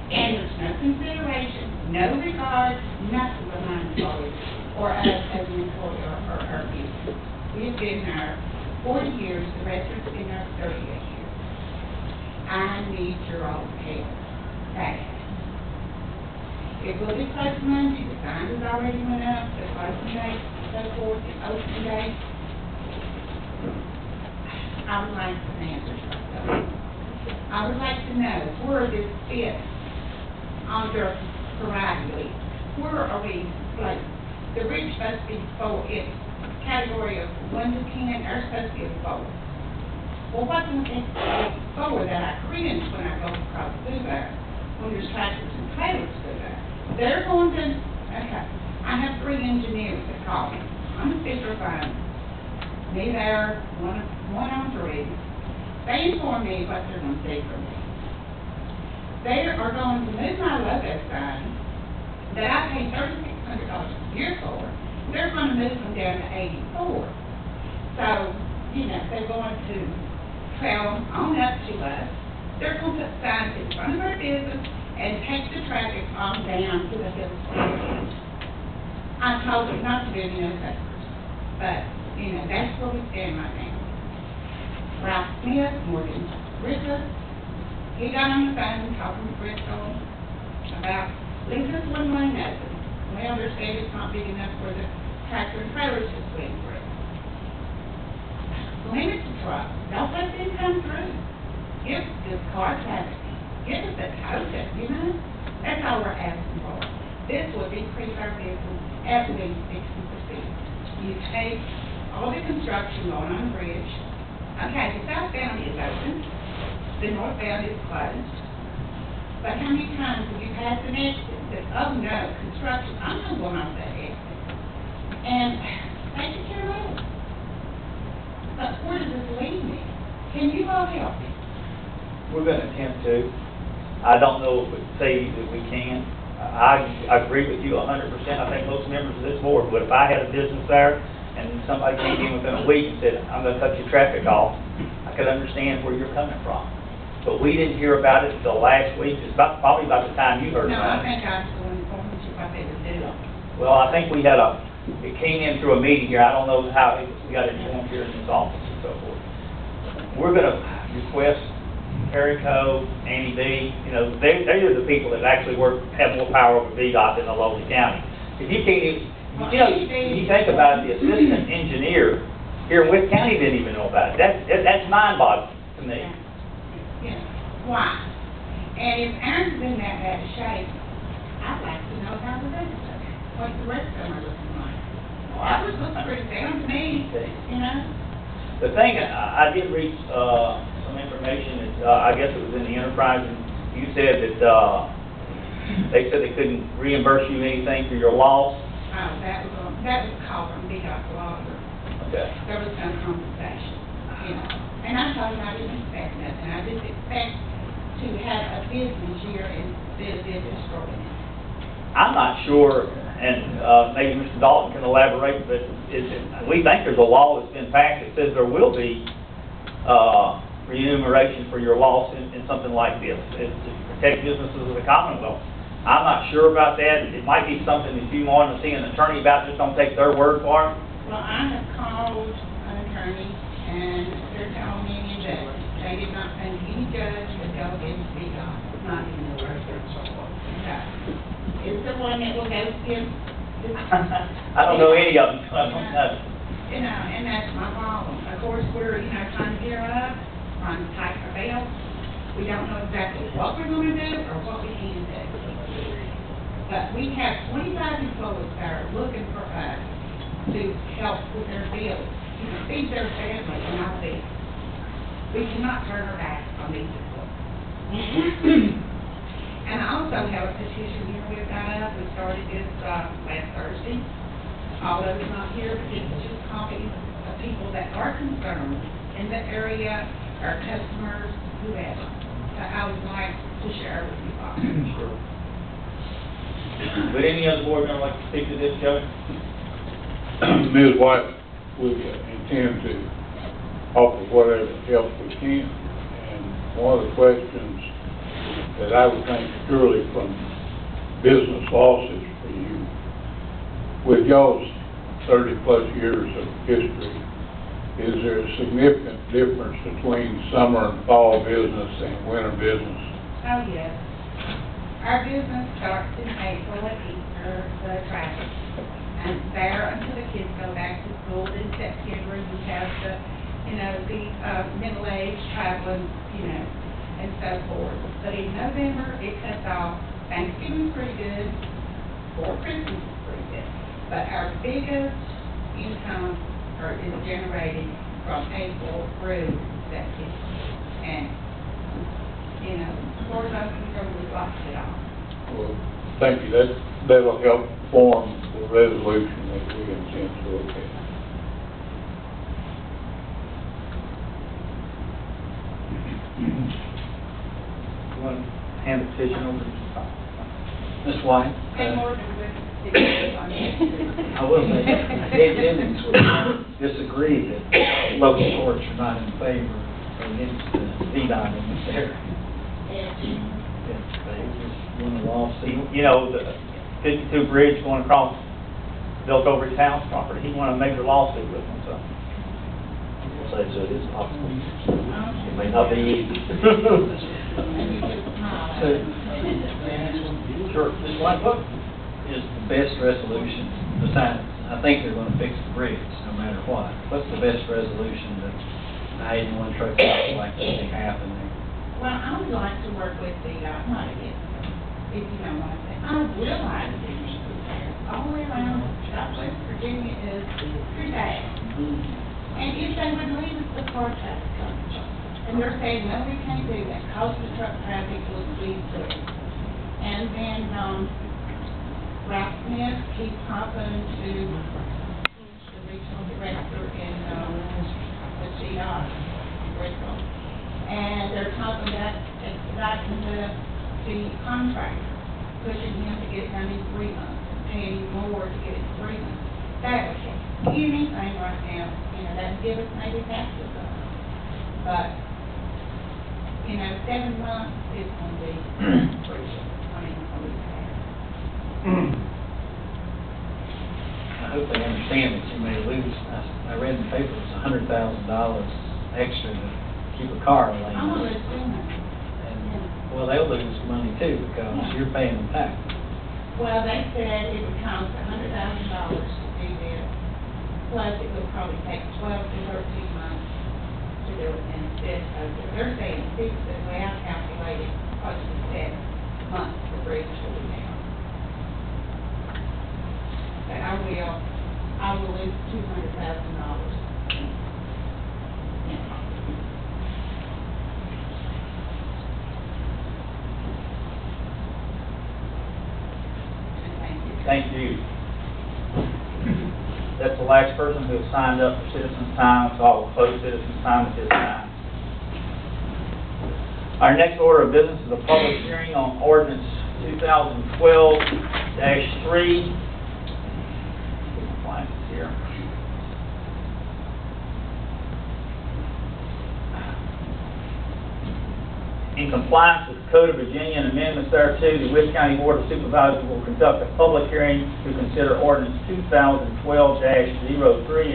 And there's no consideration, no regard, nothing for my employees or us as an employer or our business. We've been there 40 years, the residents been there 38 years. I need your old help. Bad. It will be closed Monday, the sign has already went up, the closing date, so forth, the opening date. I would like some answers from them. I would like to know where this fits under variety. Where are we, like, the bridge supposed to be 4, it's category of 1 to 10, they're supposed to be a 4. Well, what's in the 4 that I cringe when I go across through there, when there's tractors and trailers through there? They're going to, okay, I have 3 engineers that call me. I'm a speakerphone. Me there, one on 3. They inform me what they're going to do for me. They are going to move my logo sign that I pay $3,600 a year for. They're going to move them down to 84. So, you know, they're going to trail on up to us. They're going to put signs in front of our business and take the traffic on down to the hill. I told them not to do any of those, but, you know, that's where we stand right now. Ralph Smith, Morgan Ritter, he got on the phone talking to Briscoe about leaving us one lane open. Well, they're saying it's not big enough for the tractor and trailers to swing through. Limit the truck. Don't let them come through. Give this car traffic. Give us a token, you know? That's all we're asking for. This will decrease our business at least 60%. You take all the construction going on the bridge. Okay, the southbound is open, the northbound is closed. But how many times have you passed an exit that, oh no, construction, I'm not going off that exit? And they could care less. But where does this lead me? Can you all help me? We're going to attempt to. I don't know if we say that we can. I agree with you 100%. I think most members of this board would. If I had a business there and somebody came in within a week and said, I'm going to cut your traffic off, I could understand where you're coming from. But we didn't hear about it until last week. It's probably about the time you heard No, about it. I think I was going to inform you what they would do. Well, I think we had it came in through a meeting here. I don't know how we got it informed here in this office and so forth. We're going to request Harry Coe, Andy B., you know, they are the people that actually have more power over VDOT than the lowly county. If you can't even, you know, you think about it, the assistant engineer here in Witt County didn't even know about it. That's mind-boggling to me. Yeah, why? And if ours is in that bad shape, I'd like to know how the rest of it, what the rest of them are looking like. Well, ours looks pretty sound to me, you know? The thing, I did reach some information, that I guess it was in the Enterprise, and you said that, they said they couldn't reimburse you anything for your loss. That was called big off water. Okay. There was no compensation, you know. And I told him I didn't expect nothing. I just expect to have a business year instead of it destroying it. I'm not sure, and maybe Mr. Dalton can elaborate, but we think there's a law that's been passed that says there will be remuneration for your loss in something like this. It's to protect businesses of the Commonwealth. I'm not sure about that. It might be something that you want to see an attorney about, just don't take their word for it. Well, I have called an attorney, and they're telling me that they did not think any judge would go against big off, not even the word. It's the one that will go against. I don't know any of them. I don't know. You know, and that's my problem. Of course, we're, trying to gear up, trying to tighten our belts. We don't know exactly what we're going to do or what we can do. But we have 25 employees that are looking for us to help with their bills, feed their family and our bills. We cannot turn our back on these employees. And I also have a petition here we've got up. We started this last Thursday. Although it's not here, but it's just copies of people that are concerned in the area, our customers, whoever. That I would like to share with you all. Sure. Would any other board member like to speak to this, Joey? Ms. White, we intend to offer whatever help we can. And one of the questions that I would think purely from business losses for you, with y'all's 30-plus years of history, is there a significant difference between summer and fall business and winter business? Oh, yes. Our business starts in April at Easter, the traffic, and there until the kids go back to school. In September, you have the, middle-aged traveling, and so forth. But in November, it cuts off. Thanksgiving's pretty good, or Christmas is pretty good. But our biggest income is generated from April through September. And as far as I'm concerned, we've lost it all. Well, thank you. That'll help form the resolution that we intend to look at. You want to hand the petition over to Ms. White? And more than with the I will say, Dave Jennings would disagree that local courts are not in favor against the VDOT in this area. Yes, they just won a lawsuit. the 52 bridge going across built over his house property. He won a major lawsuit with them, so. So it is possible. It may not be easy. Sure. Ms. White, what is the best resolution besides, I think they're going to fix the bridge no matter what. What's the best resolution that the 81 truck stops like to see happen there? Well, I would like to work with the, not against them, if you know what I'm saying. I would like to do this all the way around. Southwest Virginia is pretty bad. And if they would leave us the car traffic coverage, and they're saying, no, we can't do that, because the truck traffic will be through. And then, Ralph Smith keeps talking to the regional director in, the CR, Bristol. And they're talking about expediting the contractor, pushing him to get it done in 3 months, and paying him more to get it in 3 months. That would help anything right now, that would give us maybe half the time. But, 7 months is going to be crucial. It's going to be bad. I hope they understand that you may lose. I read in the paper it was $100,000 extra to keep a car lane. I'm going to assume that. And, well, they'll lose money too because you're paying them tax. Well, they said it would cost $100,000 to do this, plus it would probably take 12 to 13 months to do it instead of, they're saying 6, but the way I calculated, probably 7 months the bridge will be down. But I will lose $200,000. Thank you. That's the last person who has signed up for citizens' time, so I will close citizens' time at this time. Our next order of business is a public hearing on ordinance 2012-3. Compliance here. In compliance with the Code of Virginia and amendments thereto, the Witt County Board of Supervisors will conduct a public hearing to consider ordinance 2012-03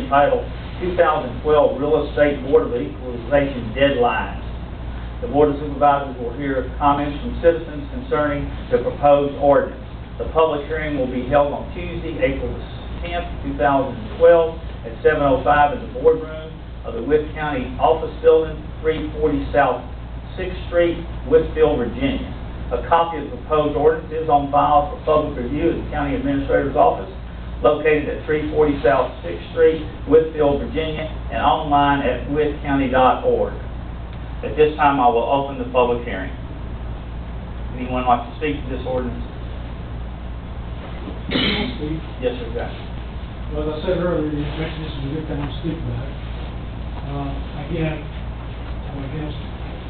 entitled 2012 Real Estate Board of Equalization Deadlines. The Board of Supervisors will hear comments from citizens concerning the proposed ordinance. The public hearing will be held on Tuesday, April 10th, 2012 at 7:05 in the boardroom of the Witt County Office Building, 340 South 6th Street, Whitfield, Virginia. A copy of the proposed ordinance is on file for public review at the County Administrator's Office, located at 340 South 6th Street, Whitfield, Virginia, and online at wittcounty.org. At this time, I will open the public hearing. Anyone like to speak to this ordinance? Yes, sir, Jack. Well, as I said earlier, you mentioned this is a good time to speak about it. Again, I'm against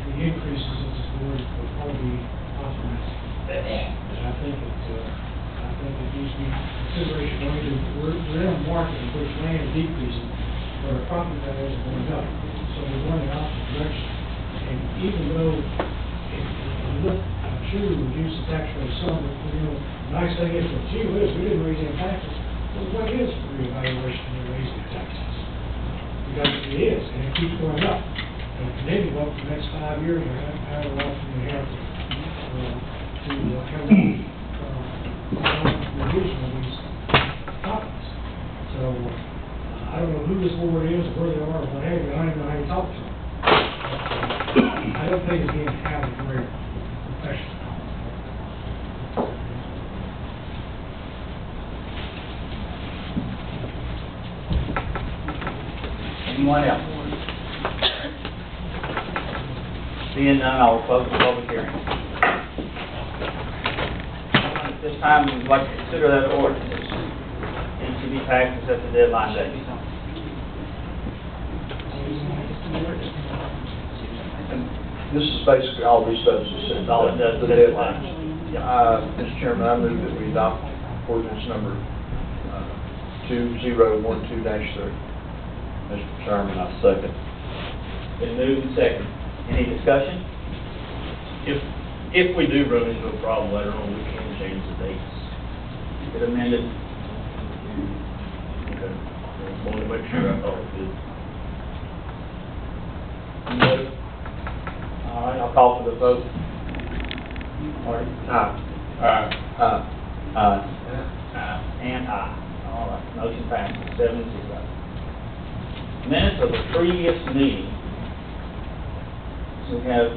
the increases that this board will probably authorize. And I think it needs to be consideration going to, we're in a market in which land is decreasing, but our property values are going up. So we're going in the opposite direction. And even though, if you look, I'm sure we reduce the tax rate some, but, the nice thing is, well, gee whiz, we didn't raise any taxes. Well, what is reevaluation when you're raising taxes? Because it is, and it keeps going up. And maybe for the next 5 years, or however often we have to have revision of these topics. So, I don't know who this board is, or where they are, or what have you, I don't even know how you talk to them. I don't think it's being handled very professional. Anyone else? Seeing none, I will close the public hearing. At this time, we would like to consider that ordinance and to be passed and set the deadline date. This is basically all these stuff is said. All it does is The deadline. Yeah. Mr. Chairman, I move that we adopt ordinance number 2012-3. Mr. Chairman, I second. Been moved and seconded. Any discussion? If we do run into a problem later on, we can change the dates. Get amended. Okay. I wanted to make sure I thought it did. No. All right, I'll call for the vote. Marty? Aye. Aye. Aye. And aye. All right, motion passes 7-0. Minutes of the previous meeting. We have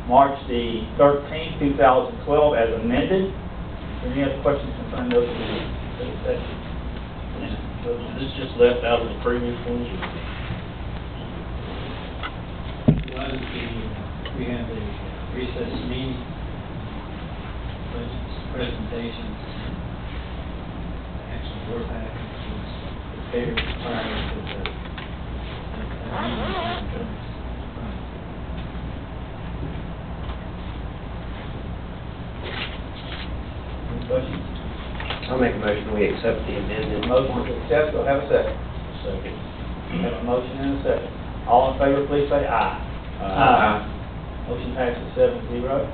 March the 13th, 2012 as amended. Is there any other questions concerning those minutes? Is this just left out of the previous ones? We had the recess meeting, presentations, actual board package was prepared prior to the meeting. Any questions? I'll make a motion, we accept the amended. Motion to accept, we'll have a second. Second. Have a motion and a second. All in favor, please say aye. Motion passes 7-0.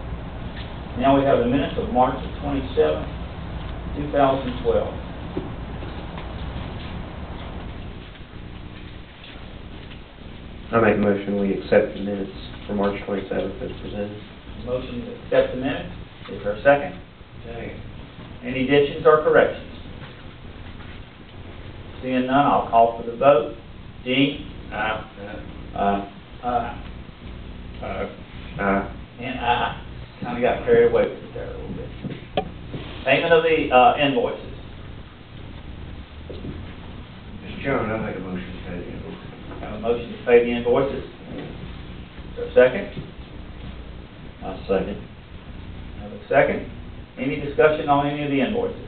Now we have the minutes of March the 27th, 2012. I make a motion, we accept the minutes for March 27th as presented. Motion to accept the minutes. Is there a second? Second. Any additions or corrections? Seeing none, I'll call for the vote. Dean? Aye. Aye. Aye. Aye. And aye. Kind of got carried away with it there a little bit. Payment of the invoices. Mr. Chairman, I make a motion to pay the invoice. Have a motion to pay the invoices. Is there a second? I second. Have a second. Any discussion on any of the invoices?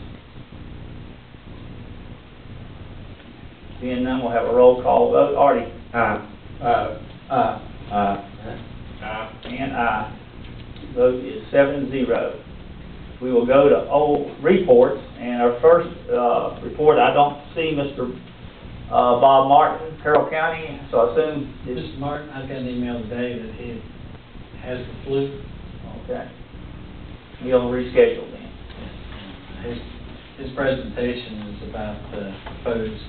Seeing none, we'll have a roll call vote. Artie? Aye. And aye. Vote is 7-0. We will go to old reports, and our first report, I don't see Mr. Bob Martin, Carroll County, so I assume it's... Mr. Martin, I got an email today that he has the flu. Okay. He'll reschedule then. His presentation is about the proposed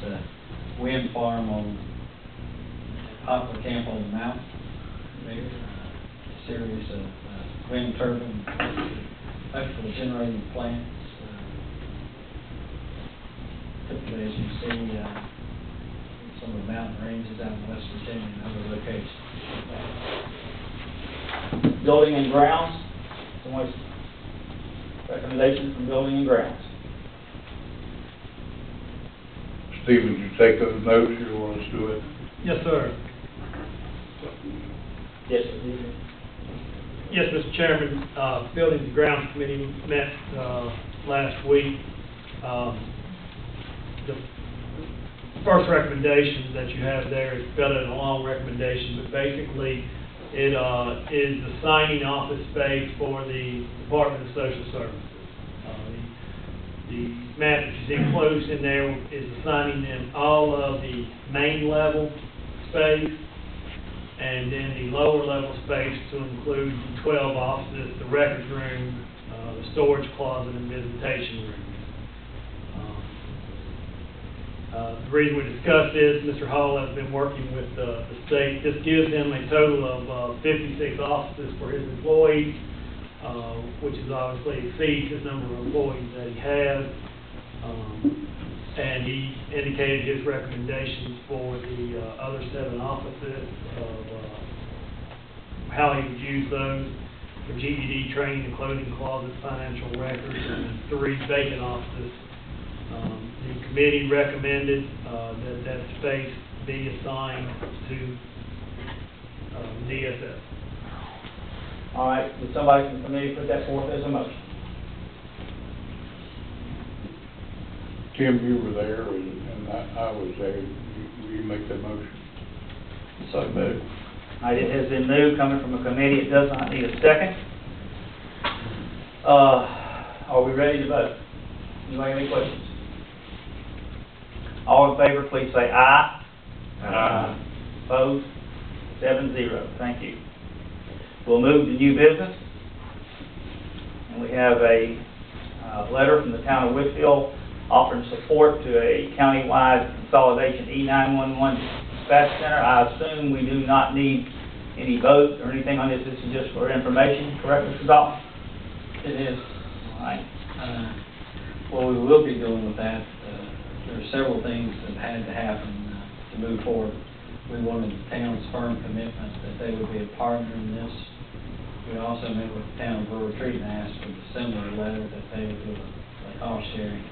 wind farm on Poplar Camp on the mountain. There, a series of wind turbine electrical generating plants. Typically, as you see, some of the mountain ranges out in West Virginia and other locations. Building and grounds, someone's recommendation from building and grounds. Stephen, did you take those notes, or you want us to do it? Yes, sir. Yes, sir. Yes, Mr. Chairman, Buildings and Grounds Committee met last week. The first recommendation that you have there is spelled in a long recommendation, but basically it is the signing office space for the Department of Social Services. The map that you see close in there is assigning them all of the main level space, and then the lower level space to include the 12 offices, the records room, the storage closet, and visitation room. The reason we discussed this, Mr. Hall has been working with the state. This gives him a total of 56 offices for his employees, which is obviously exceeds his number of employees that he has. And he indicated his recommendations for the other 7 offices of how he would use those for GED training, and clothing closet, financial records, and 3 vacant offices. The committee recommended that space be assigned to DSS. All right, would somebody from the committee put that forth as a motion? Tim, you were there, and I was there. Will you make that motion? So moved. All right, it has been moved, coming from a committee, it does not need a second. Are we ready to vote? Anybody have any questions? All in favor, please say aye. Aye. Opposed? 7-0. Thank you. We'll move to new business. And we have a letter from the town of Whitfield offering support to a countywide consolidation E911 dispatch center. I assume we do not need any vote or anything on this. This is just for information, correct, Mr. Dalton? It is. All right. What we will be doing with that, there are several things that had to happen to move forward. We wanted the town's firm commitment that they would be a partner in this. We also met with the town of Brewer Retreat and asked for a similar letter that they would do a cost sharing.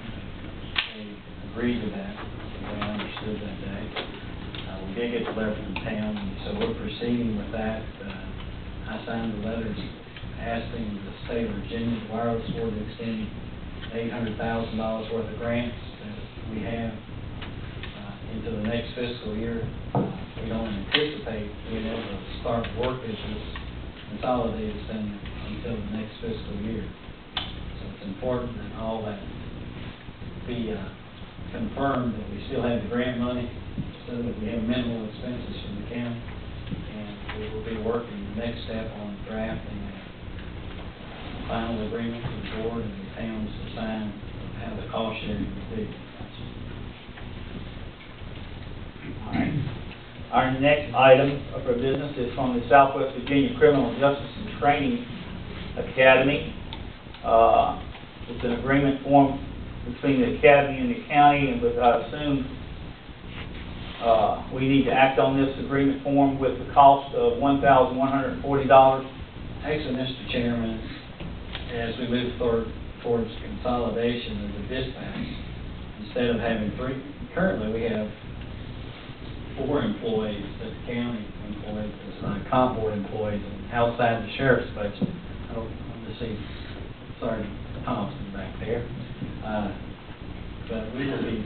They agreed to that, the way I understood that day. We did get the letter from the town, and so we're proceeding with that. I signed the letters asking the state of Virginia Wireless Board to extend $800,000 worth of grants that we have into the next fiscal year. We don't anticipate being able to start work with this consolidated center until the next fiscal year. So it's important that all that be confirmed, that we still have the grant money, so that we have minimal expenses from the county, and we will be working the next step on drafting a final agreement with the board and the towns to sign of how the cost sharing will be. All right. Our next item for business is from the Southwest Virginia Criminal Justice and Training Academy. It's an agreement formed between the academy and the county, and I assume we need to act on this agreement form with the cost of $1,140. Actually, Mr. Chairman, as we move towards consolidation of the dispatch, instead of having 3, currently we have 4 employees that the county employs as comp board employees and outside the sheriff's budget. I don't want to see, sorry, Thompson back there. But we will be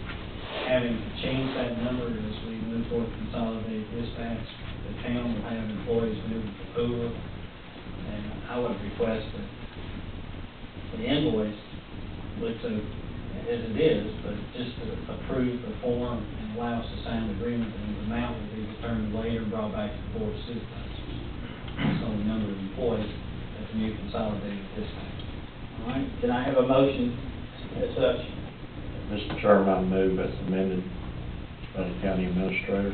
having to change that number as we move forward to consolidated dispatch. The town will have employees moving over, and I would request that the invoice looks as it is, but just to approve the form and allow us to sign the agreement, and the amount will be determined later and brought back to the Board of Supervisors. Based on the number of employees at the new consolidated dispatch. All right, can I have a motion as such? Mr. Chairman, I move as amended by the county administrator.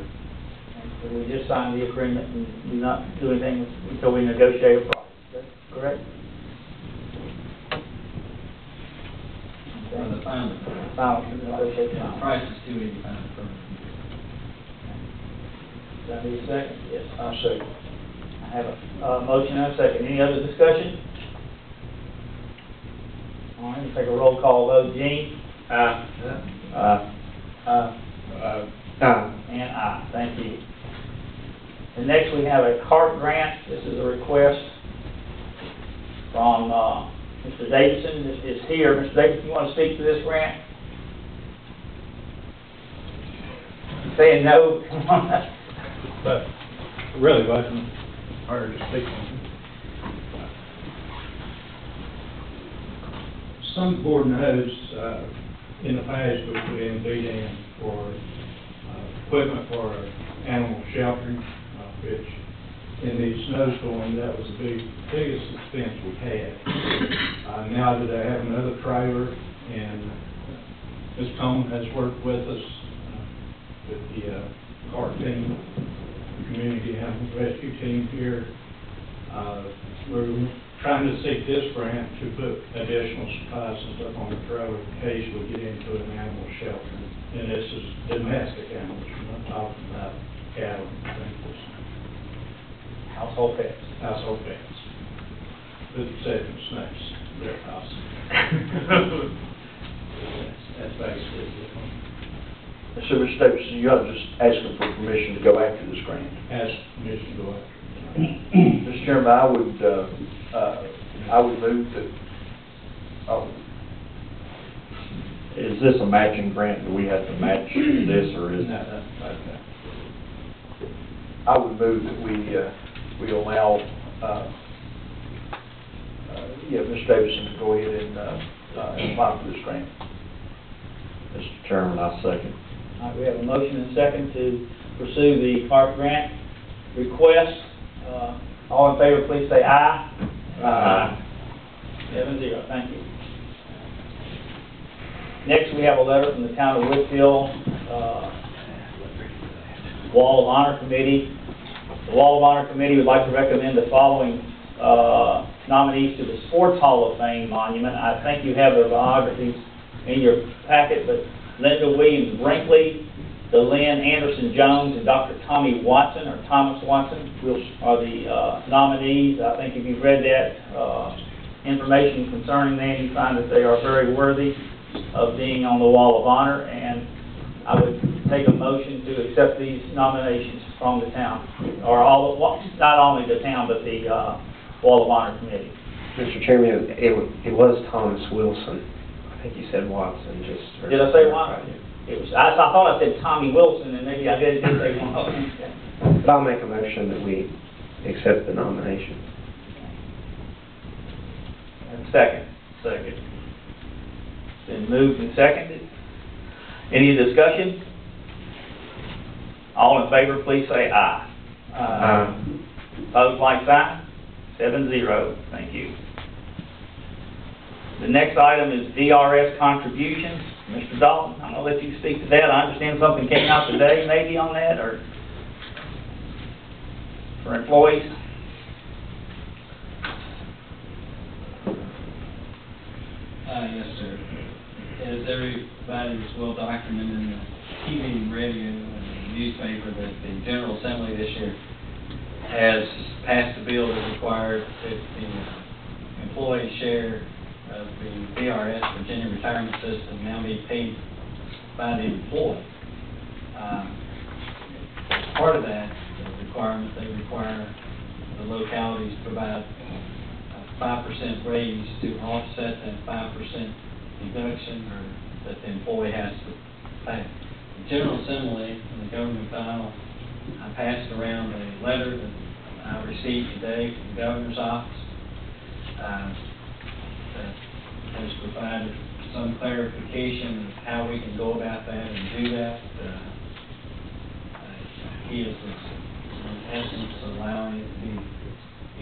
So we just signed the agreement and do not do anything until we negotiate a price, is that correct? For the final, Final, negotiate the final. price is $285 per. Does that need a second? Yes. I second. I have a motion and a second. Any other discussion? All right, we'll take a roll call vote. Gene? Aye. And aye. Thank you. And next we have a cart grant. This is a request from Mr. Davidson. This is here. Mr. Davidson, you want to speak to this grant? You're saying no? But really wasn't hard to speak on. Some board knows, in the past, we put in bid for equipment for animal sheltering, which in the snowstorm, that was the biggest expense we had. Now that I have another trailer, and Ms. Cone has worked with us, with the CART team, the Community Animal Rescue Team here, we're trying to seek this grant to put additional supplies and stuff on the trailer in case we get into an animal shelter. And this is domestic animals, we're not talking about cattle and things. Household pets. Household pets. With the exception of snakes, they're possible. That's basically it. So, Mr. Davidson, you ought to just ask them for permission to go after this grant. Ask permission to go after. Mr. Chairman, I would move that, Is this a matching grant? Do we have to match this, or is? No, okay. I would move that we allow, Mr. Davidson to go ahead and apply for this grant. Mr. Chairman, I second. All right, we have a motion and a second to pursue the CART grant request. All in favor, please say aye. Aye. 7-0, thank you. Next, we have a letter from the town of Whitfield, Wall of Honor Committee. The Wall of Honor Committee would like to recommend the following nominees to the Sports Hall of Fame monument. I think you have their biographies in your packet, but Linda Williams Brinkley, Lynn Anderson Jones, and Dr. Tommy Watson, or Thomas Watson, are the nominees. I think if you've read that information concerning them, you find that they are very worthy of being on the Wall of Honor, and I would take a motion to accept these nominations from the town, or not only the town, but the Wall of Honor Committee. Mr. Chairman, it was Thomas Wilson. I think you said Watson, just. Did I say Watson? I thought I said Tommy Wilson, and maybe I did say one. But I'll make a motion that we accept the nomination. And second. Second. It's been moved and seconded. Any discussion? All in favor, please say aye. Opposed, like sign. 7-0. Thank you. The next item is DRS contributions. Mr. Dalton, I'm going to let you speak to that. I understand something came out today maybe on that, or for employees. Yes, sir. As everybody was well documented in the TV and radio and newspaper, that the General Assembly this year has passed a bill that required that the employee share of the VRS, Virginia Retirement System, now be paid by the employee. As part of that, the requirement, they require the localities to provide 5% raise to offset that 5% deduction or that the employee has to pay. The General Assembly and the government final, I passed around a letter that I received today from the governor's office that has provided some clarification of how we can go about that and do that. He is, in essence, allowing it to be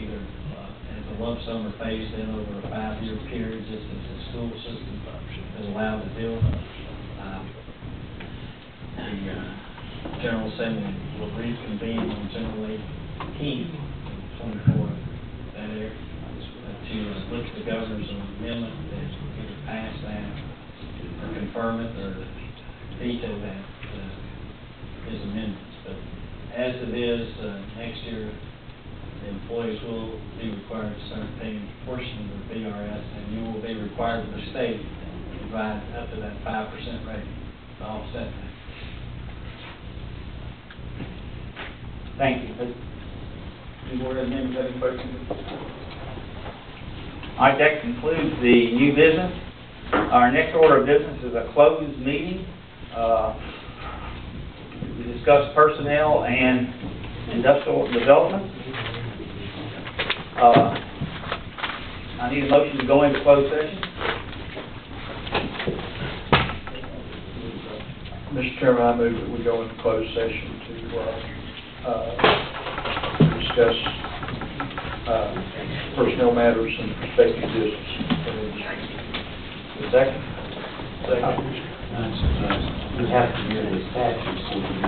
either as a lump sum or phased in over a 5-year period, just as the school system is allowed to do. The General Assembly will reconvene on January 18th, 24, that area, to look at the governor's amendment and either pass that or confirm it or veto that, his amendments. But as it is, next year, the employees will be required to start paying a portion of the VRS, and you will be required by the state to provide up to that 5% rate to offset that. Thank you. Any board members have any questions? All right, that concludes the new business. Our next order of business is a closed meeting. We discuss personnel and industrial development. I need a motion to go into closed session. Mr. Chairman, I move that we go into closed session to discuss personnel matters and prospective business. Second? You have to hear the statute, so you can